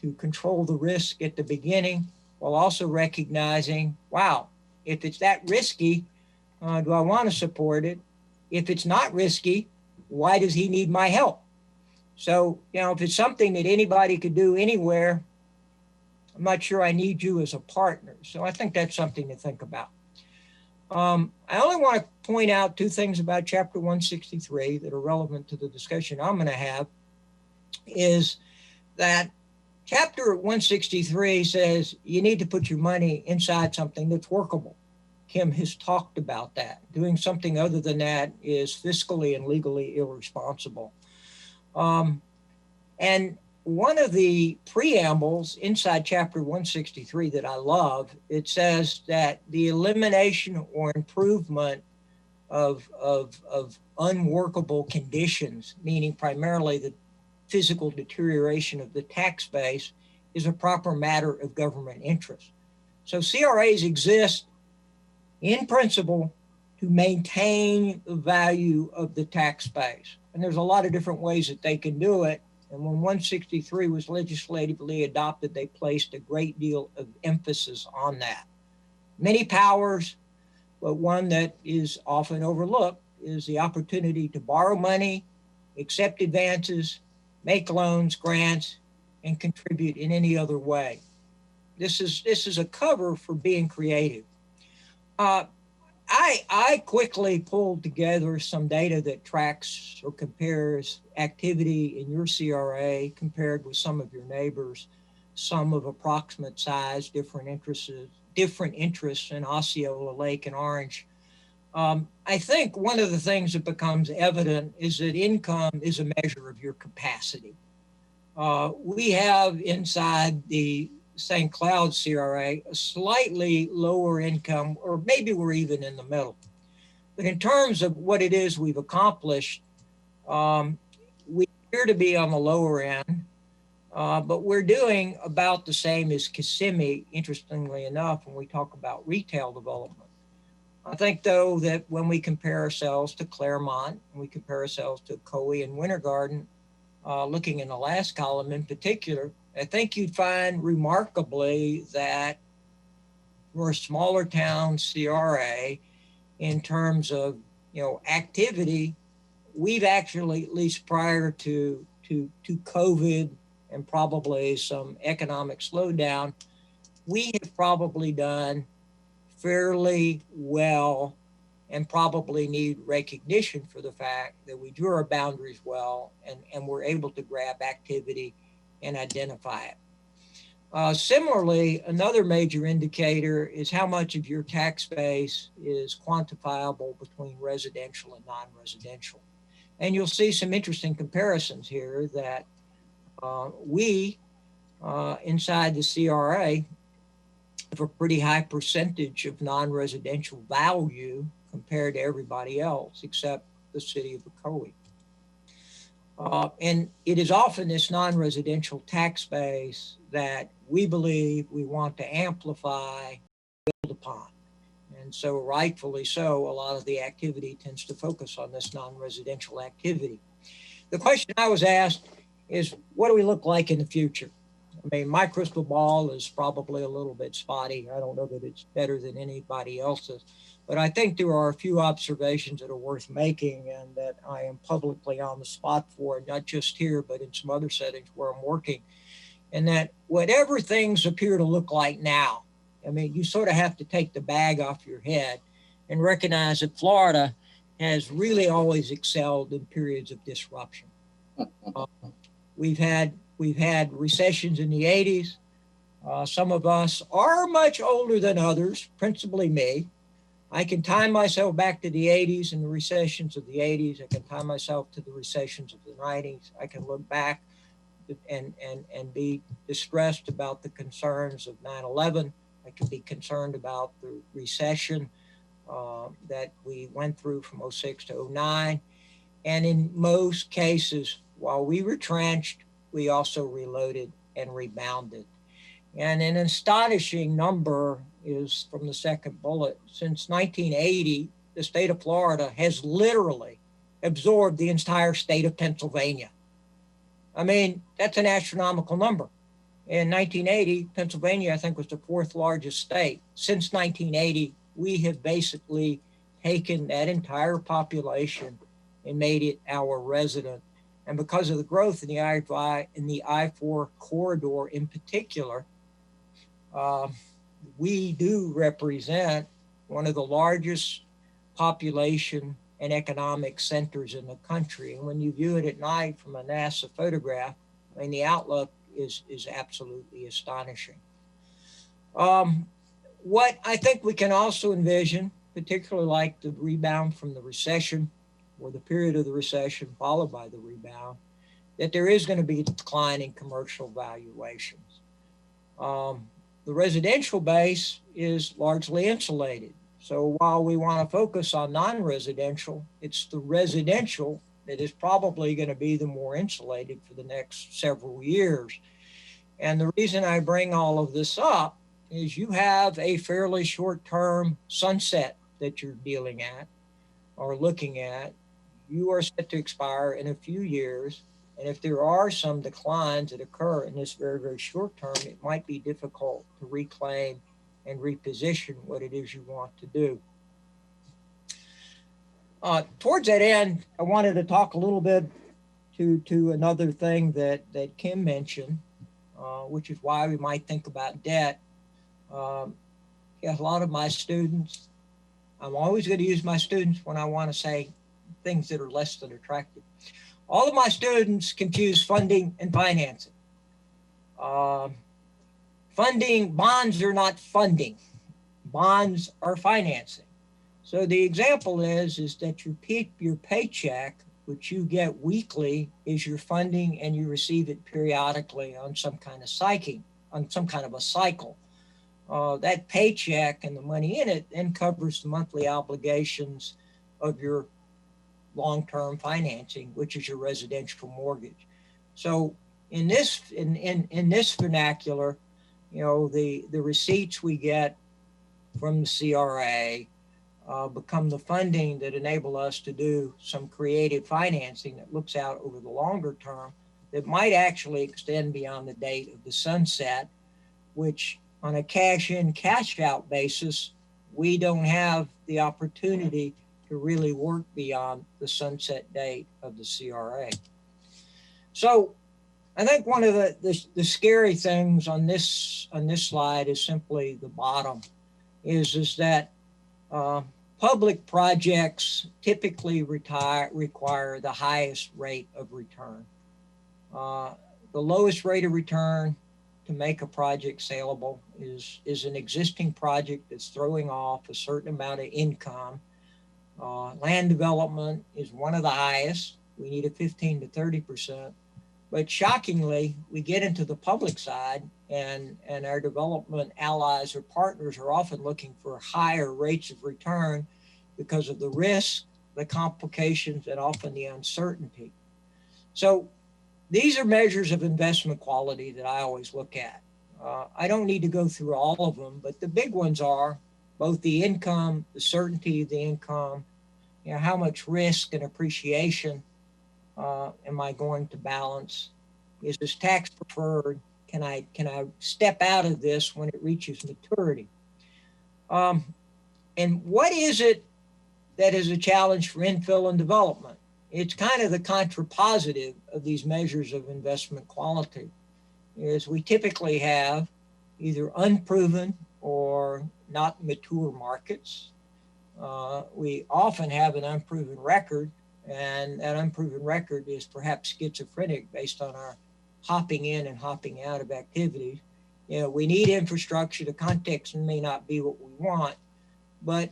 to control the risk at the beginning, while also recognizing, wow, if it's that risky, do I want to support it? If it's not risky, why does he need my help? So, if it's something that anybody could do anywhere, I'm not sure I need you as a partner. So I think that's something to think about. I only want to point out two things about Chapter 163 that are relevant to the discussion I'm going to have, is that Chapter 163 says you need to put your money inside something that's workable. Kim has talked about that. Doing something other than that is fiscally and legally irresponsible. And one of the preambles inside Chapter 163 that I love, it says that the elimination or improvement of unworkable conditions, meaning primarily the physical deterioration of the tax base, is a proper matter of government interest. So CRAs exist in principle to maintain the value of the tax base. And there's a lot of different ways that they can do it. And when 163 was legislatively adopted, they placed a great deal of emphasis on that. Many powers, but one that is often overlooked is the opportunity to borrow money, accept advances, make loans, grants, and contribute in any other way. This is a cover for being creative. I quickly pulled together some data that tracks or compares activity in your CRA compared with some of your neighbors, some of approximate size, different interests in Osceola, Lake, and Orange. I think one of the things that becomes evident is that income is a measure of your capacity. We have inside the St. Cloud CRA a slightly lower income, or maybe we're even in the middle. But in terms of what it is we've accomplished, we appear to be on the lower end. But we're doing about the same as Kissimmee, interestingly enough, when we talk about retail development. I think, though, that when we compare ourselves to Claremont, and we compare ourselves to Coe and Winter Garden, looking in the last column in particular, I think you'd find remarkably that we're a smaller town CRA in terms of, activity. We've actually, at least prior to COVID and probably some economic slowdown, we have probably done fairly well and probably need recognition for the fact that we drew our boundaries well and we're able to grab activity and identify it. Similarly, another major indicator is how much of your tax base is quantifiable between residential and non-residential. And you'll see some interesting comparisons here that we inside the CRA have a pretty high percentage of non-residential value compared to everybody else except the city of Ocoee. And it is often this non-residential tax base that we believe we want to amplify, build upon. And so rightfully so, a lot of the activity tends to focus on this non-residential activity. The question I was asked is, what do we look like in the future? I mean, my crystal ball is probably a little bit spotty. I don't know that it's better than anybody else's, but I think there are a few observations that are worth making and that I am publicly on the spot for, not just here, but in some other settings where I'm working. And that whatever things appear to look like now, I mean, you sort of have to take the bag off your head and recognize that Florida has really always excelled in periods of disruption. We've had recessions in the 80s. Some of us are much older than others, principally me. I can tie myself back to the 80s and the recessions of the 80s. I can tie myself to the recessions of the 90s. I can look back and be distressed about the concerns of 9/11. I can be concerned about the recession that we went through from 06 to 09. And in most cases, while we retrenched, we also reloaded and rebounded. And an astonishing number is from the second bullet. Since 1980, the state of Florida has literally absorbed the entire state of Pennsylvania. I mean, that's an astronomical number. In 1980, Pennsylvania, I think, was the fourth largest state. Since 1980, we have basically taken that entire population and made it our resident. And because of the growth in the I-4 corridor in particular, we do represent one of the largest population and economic centers in the country. And when you view it at night from a NASA photograph, I mean, the outlook is absolutely astonishing. What I think we can also envision, particularly like the rebound from the recession, or the period of the recession followed by the rebound, that there is going to be a decline in commercial valuations. The residential base is largely insulated. So while we want to focus on non-residential, it's the residential that is probably going to be the more insulated for the next several years. And the reason I bring all of this up is you have a fairly short-term sunset that you're dealing at or looking at. You are set to expire in a few years. And if there are some declines that occur in this very, very short term, it might be difficult to reclaim and reposition what it is you want to do. Towards that end, I wanted to talk a little bit to another thing that Kim mentioned, which is why we might think about debt. A lot of my students, I'm always going to use my students when I want to say things that are less than attractive. All of my students confuse funding and financing. Funding, bonds are not funding. Bonds are financing. So the example is that your paycheck, which you get weekly, is your funding and you receive it periodically on some kind of a cycle. That paycheck and the money in it then covers the monthly obligations of your long-term financing, which is your residential mortgage. So in this vernacular, the receipts we get from the CRA become the funding that enable us to do some creative financing that looks out over the longer term that might actually extend beyond the date of the sunset, which on a cash in, cash out basis, we don't have the opportunity to really work beyond the sunset date of the CRA. So I think one of the scary things on this slide is simply the bottom, is that public projects typically require the highest rate of return. The lowest rate of return to make a project saleable is an existing project that's throwing off a certain amount of income. Land development is one of the highest. We need a 15 to 30%. But shockingly, we get into the public side and our development allies or partners are often looking for higher rates of return because of the risk, the complications, and often the uncertainty. So these are measures of investment quality that I always look at. I don't need to go through all of them, but the big ones are both the income, the certainty of the income, how much risk and appreciation am I going to balance? Is this tax preferred? Can I step out of this when it reaches maturity? And what is it that is a challenge for infill and development? It's kind of the contrapositive of these measures of investment quality. Is we typically have either unproven or not mature markets. We often have an unproven record, and that unproven record is perhaps schizophrenic based on our hopping in and hopping out of activities. We need infrastructure. The context may not be what we want, but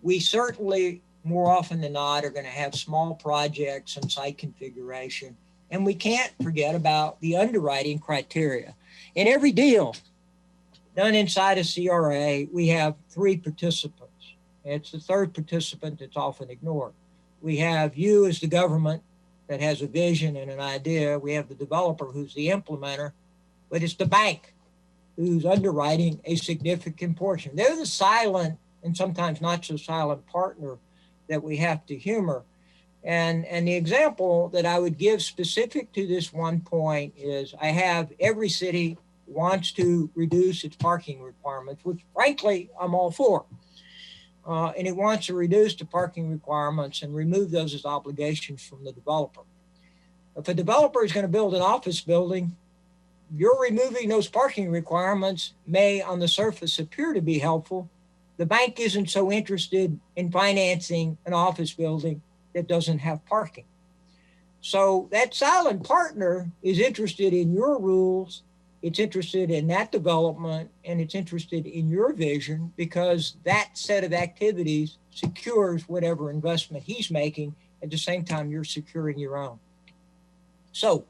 we certainly more often than not are going to have small projects and site configuration. And we can't forget about the underwriting criteria. In every deal done inside a CRA, we have three participants. It's the third participant that's often ignored. We have you as the government that has a vision and an idea. We have the developer who's the implementer, but it's the bank who's underwriting a significant portion. They're the silent and sometimes not so silent partner that we have to humor. And the example that I would give specific to this one point is I have every city wants to reduce its parking requirements, which frankly, I'm all for. And it wants to reduce the parking requirements and remove those as obligations from the developer. If a developer is going to build an office building, you're removing those parking requirements may on the surface appear to be helpful. The bank isn't so interested in financing an office building that doesn't have parking. So that silent partner is interested in your rules, it's interested in that development, and it's interested in your vision because that set of activities secures whatever investment he's making. At the same time, you're securing your own. So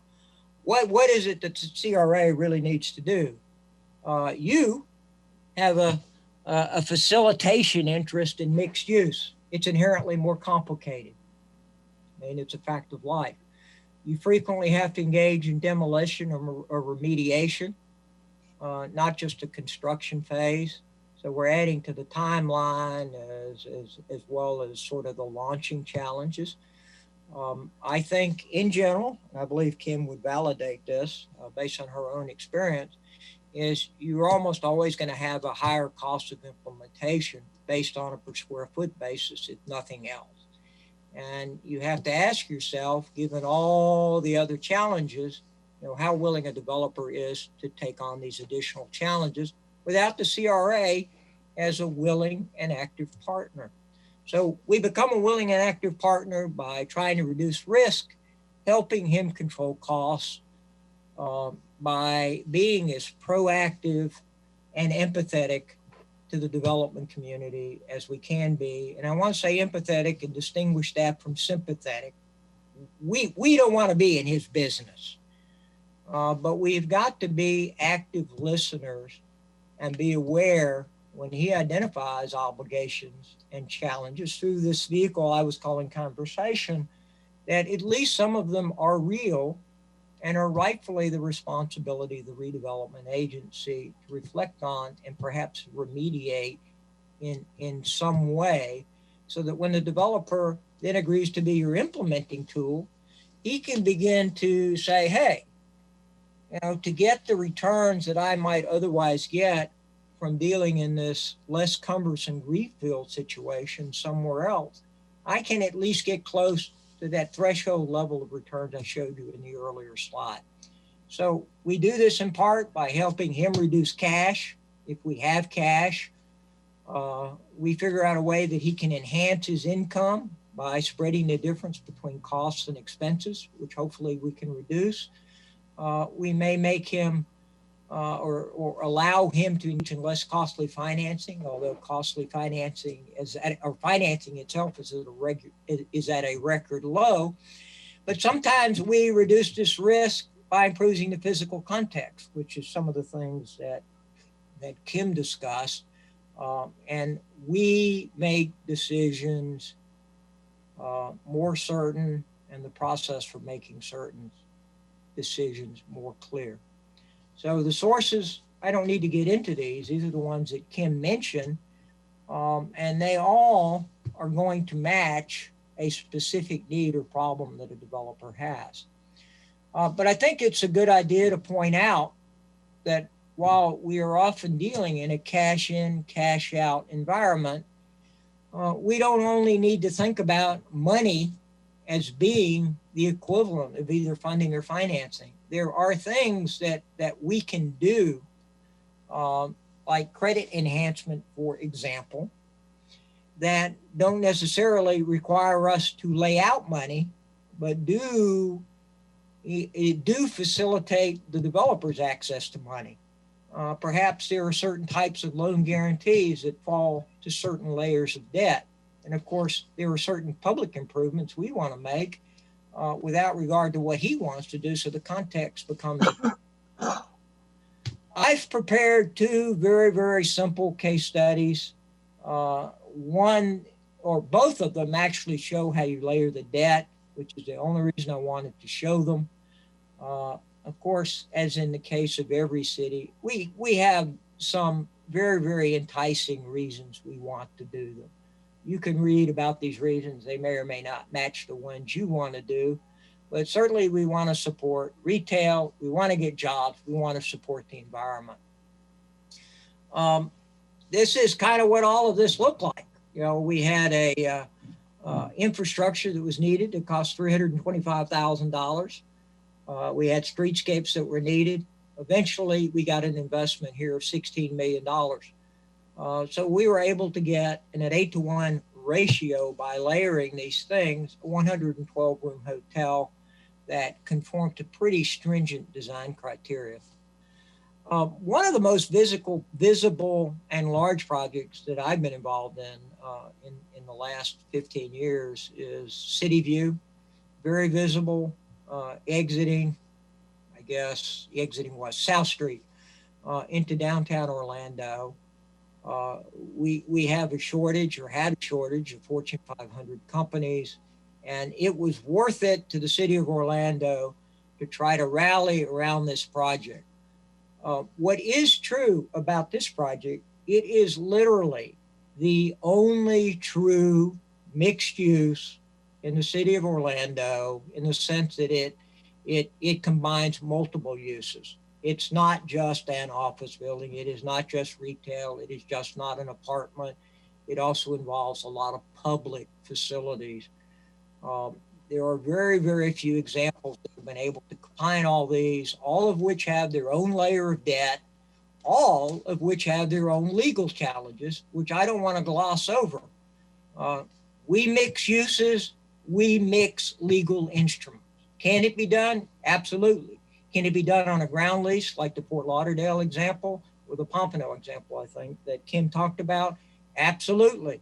what is it that the CRA really needs to do? You have a facilitation interest in mixed use. It's inherently more complicated. I mean, it's a fact of life. You frequently have to engage in demolition or remediation, not just a construction phase. So we're adding to the timeline as well as sort of the launching challenges. I think in general, and I believe Kim would validate this based on her own experience, is you're almost always going to have a higher cost of implementation based on a per square foot basis, if nothing else. And you have to ask yourself, given all the other challenges, how willing a developer is to take on these additional challenges without the CRA as a willing and active partner. So we become a willing and active partner by trying to reduce risk, helping him control costs, by being as proactive and empathetic to the development community as we can be. And I want to say empathetic and distinguish that from sympathetic. We don't want to be in his business, but we've got to be active listeners and be aware when he identifies obligations and challenges through this vehicle I was calling conversation, that at least some of them are real and are rightfully the responsibility of the redevelopment agency to reflect on and perhaps remediate in some way, so that when the developer then agrees to be your implementing tool, he can begin to say, hey, to get the returns that I might otherwise get from dealing in this less cumbersome greenfield situation somewhere else, I can at least get close to that threshold level of returns I showed you in the earlier slide. So we do this in part by helping him reduce cash. If we have cash, we figure out a way that he can enhance his income by spreading the difference between costs and expenses, which hopefully we can reduce. We may make him or allow him to engage in less costly financing, although costly financing or financing itself is at a record low. But sometimes we reduce this risk by improving the physical context, which is some of the things that Kim discussed. And we make decisions more certain, and the process for making certain decisions more clear. So the sources, I don't need to get into these. These are the ones that Kim mentioned, and they all are going to match a specific need or problem that a developer has. But I think it's a good idea to point out that while we are often dealing in a cash in, cash out environment, we don't only need to think about money as being the equivalent of either funding or financing. There are things that we can do, like credit enhancement, for example, that don't necessarily require us to lay out money, but do facilitate the developer's access to money. Perhaps there are certain types of loan guarantees that fall to certain layers of debt. And of course, there are certain public improvements we want to make without regard to what he wants to do, so the context becomes. I've prepared two very, very simple case studies. One or both of them actually show how you layer the debt, which is the only reason I wanted to show them. Of course, as in the case of every city, we have some very, very enticing reasons we want to do them. You can read about these reasons. They may or may not match the ones you want to do, but certainly we want to support retail. We want to get jobs. We want to support the environment. This is kind of what all of this looked like. We had a infrastructure that was needed that cost $325,000. We had streetscapes that were needed. Eventually, we got an investment here of $16 million. So we were able to get, in an 8-to-1 ratio, by layering these things, a 112-room hotel that conformed to pretty stringent design criteria. One of the most visible and large projects that I've been involved in the last 15 years is City View. Very visible, exiting was South Street into downtown Orlando. We have a shortage, or had a shortage, of Fortune 500 companies, and it was worth it to the city of Orlando to try to rally around this project. What is true about this project, it is literally the only true mixed use in the city of Orlando, in the sense that it combines multiple uses. It's not just an office building. It is not just retail. It is just not an apartment. It also involves a lot of public facilities. There are very, very few examples that have been able to combine all these, all of which have their own layer of debt, all of which have their own legal challenges, which I don't want to gloss over. We mix uses, we mix legal instruments. Can it be done? Absolutely. Can it be done on a ground lease, like the Fort Lauderdale example or the Pompano example, I think, that Kim talked about? Absolutely.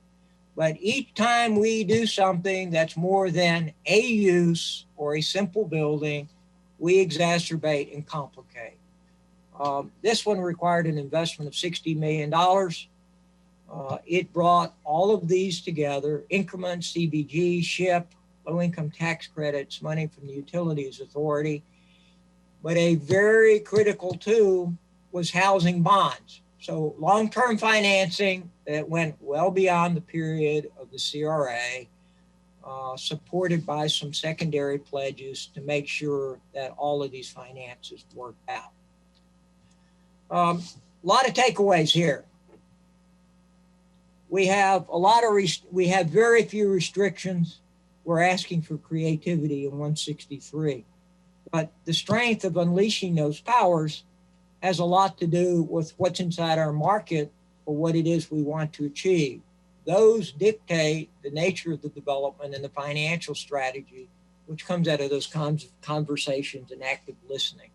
But each time we do something that's more than a use or a simple building, we exacerbate and complicate. This one required an investment of $60 million. It brought all of these together: increments, CBG, SHIP, low-income tax credits, money from the Utilities Authority. but a very critical tool was housing bonds. So long-term financing that went well beyond the period of the CRA, supported by some secondary pledges to make sure that all of these finances worked out. A lot of takeaways here. We have we have very few restrictions. We're asking for creativity in 163. But the strength of unleashing those powers has a lot to do with what's inside our market or what it is we want to achieve. Those dictate the nature of the development and the financial strategy, which comes out of those kinds of conversations and active listening.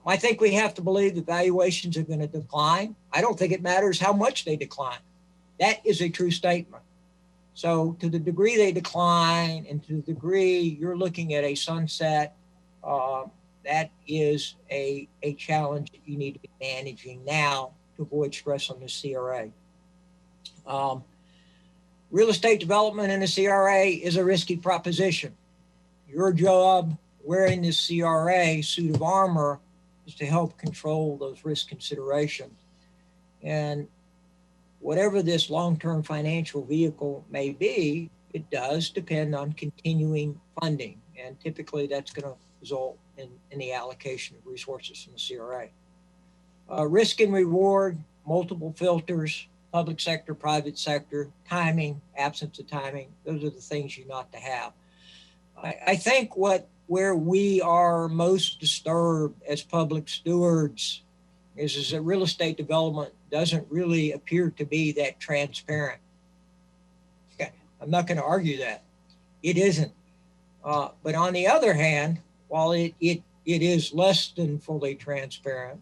I think we have to believe that valuations are going to decline. I don't think it matters how much they decline. That is a true statement. So to the degree they decline and to the degree you're looking at a sunset, that is a challenge that you need to be managing now to avoid stress on the CRA. Real estate development in the CRA is a risky proposition. Your job wearing this CRA suit of armor is to help control those risk considerations. And whatever this long-term financial vehicle may be, it does depend on continuing funding. And typically that's going to result in the allocation of resources from the CRA. Risk and reward, multiple filters, public sector, private sector, timing, absence of timing, those are the things you not to have. I think where we are most disturbed as public stewards is that real estate development doesn't really appear to be that transparent. Okay, I'm not going to argue that. It isn't. But on the other hand, while it is less than fully transparent,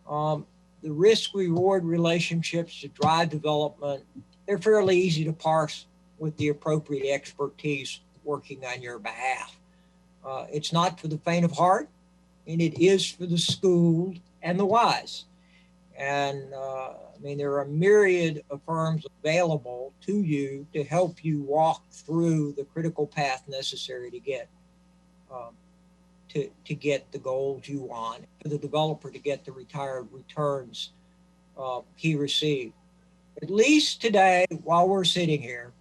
the risk-reward relationships that drive development, they're fairly easy to parse with the appropriate expertise working on your behalf. It's not for the faint of heart, and it is for the schooled and the wise. And I mean, there are a myriad of firms available to you to help you walk through the critical path necessary to get the goals you want, for the developer to get the retired returns he received. At least today, while we're sitting here,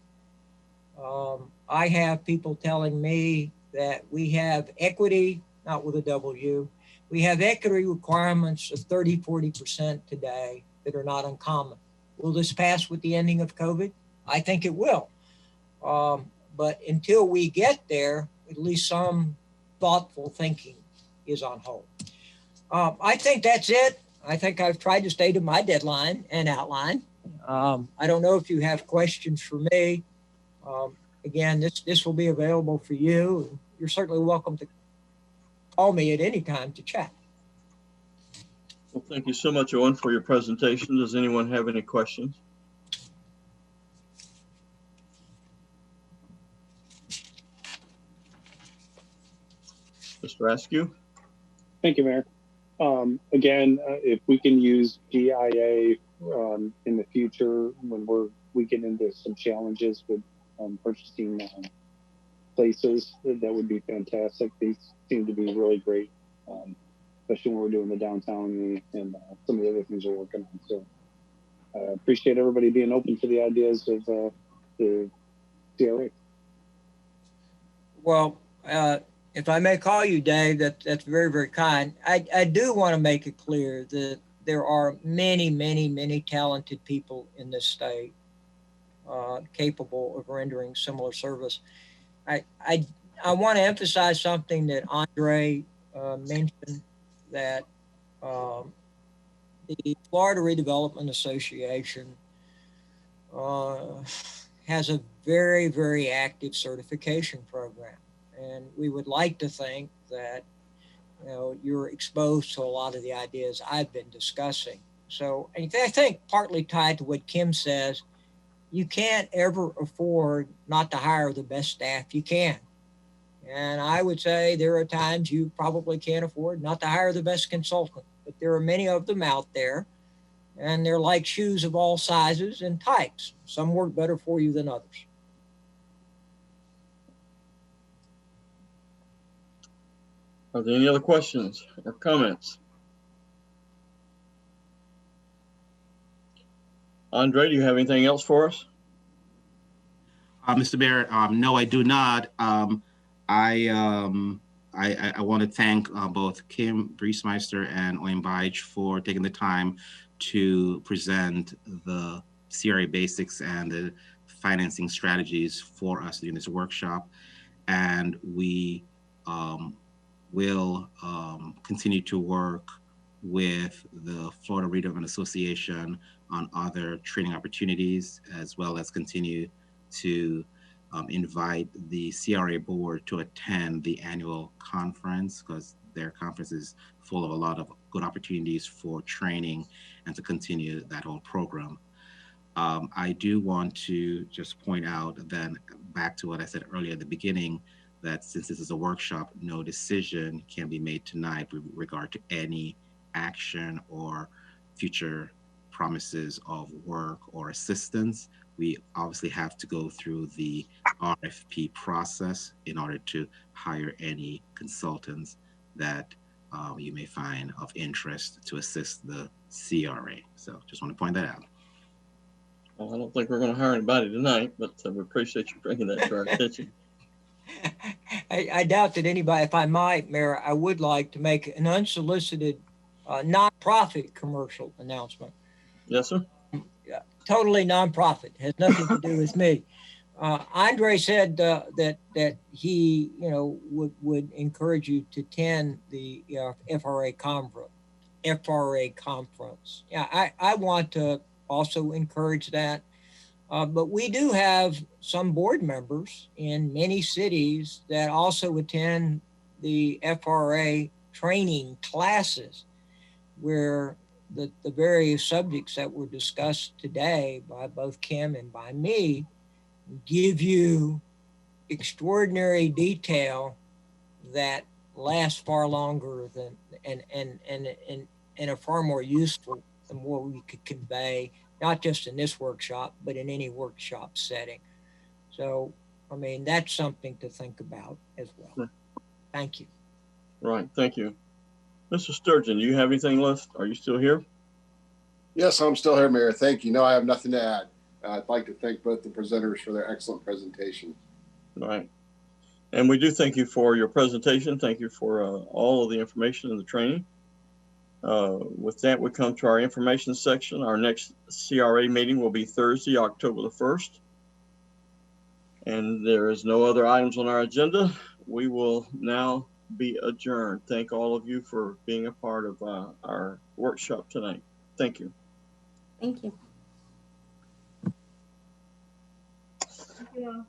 I have people telling me that we have equity, not with a W, we have equity requirements of 30, 40% today that are not uncommon. Will this pass with the ending of COVID? I think it will. But until we get there, at least some thoughtful thinking is on hold. I think that's it. I think I've tried to stay to my deadline and outline. I don't know if you have questions for me. Again, this will be available for you. You're certainly welcome to call me at any time to chat.
Well, thank you so much, Owen, for your presentation. Does anyone have any questions? Mr. Askew?
Thank you, Mayor. Again, if we can use GIA in the future when we get into some challenges with purchasing places, that would be fantastic. These seem to be really great, especially when we're doing the downtown and some of the other things we're working on. So I appreciate everybody being open to the ideas of the CRA.
Well, if I may call you, Dave, that's very, very kind. I do want to make it clear that there are many, many, many talented people in this state capable of rendering similar service. I want to emphasize something that Andre mentioned, that the Florida Redevelopment Association has a very, very active certification program. And we would like to think that, you know, you're exposed to a lot of the ideas I've been discussing. So I think partly tied to what Kim says, you can't ever afford not to hire the best staff you can. And I would say there are times you probably can't afford not to hire the best consultant, but there are many of them out there, and they're like shoes of all sizes and types. Some work better for you than others.
Are there any other questions or comments? Andre, do you have anything else for us?
Mr. Mayor, no, I do not. I want to thank both Kim Briesmeister and Owen Beich for taking the time to present the CRA basics and the financing strategies for us during this workshop. And we will continue to work with the Florida Redevelopment Association on other training opportunities, as well as continue to invite the CRA board to attend the annual conference, because their conference is full of a lot of good opportunities for training and to continue that whole program. I do want to just point out then, back to what I said earlier at the beginning, that since this is a workshop, no decision can be made tonight with regard to any action or future promises of work or assistance. We obviously have to go through the RFP process in order to hire any consultants that you may find of interest to assist the CRA. So just want to point that out.
Well, I don't think we're going to hire anybody tonight, but we appreciate you bringing that to our attention.
I doubt that anybody, if I might, Mayor, I would like to make an unsolicited nonprofit commercial announcement.
Yes, sir.
Totally nonprofit, has nothing to do with me. Andre said that he, would encourage you to attend the FRA conference. Yeah, I want to also encourage that. But we do have some board members in many cities that also attend the FRA training classes, where the various subjects that were discussed today by both Kim and by me give you extraordinary detail that lasts far longer than and are far more useful than what we could convey, not just in this workshop, but in any workshop setting. So, I mean, that's something to think about as well.
Sure.
Thank you.
Right, thank you. Mr. Sturgeon, do you have anything left? Are you still here?
Yes, I'm still here, Mayor. Thank you. No, I have nothing to add. I'd like to thank both the presenters for their excellent presentation.
Right. And we do thank you for your presentation. Thank you for all of the information and the training. With that, we come to our information section. Our next CRA meeting will be Thursday, October the 1st. And there is no other items on our agenda. We will now be adjourned. Thank all of you for being a part of our workshop tonight. Thank you.
Thank you.
Thank you all.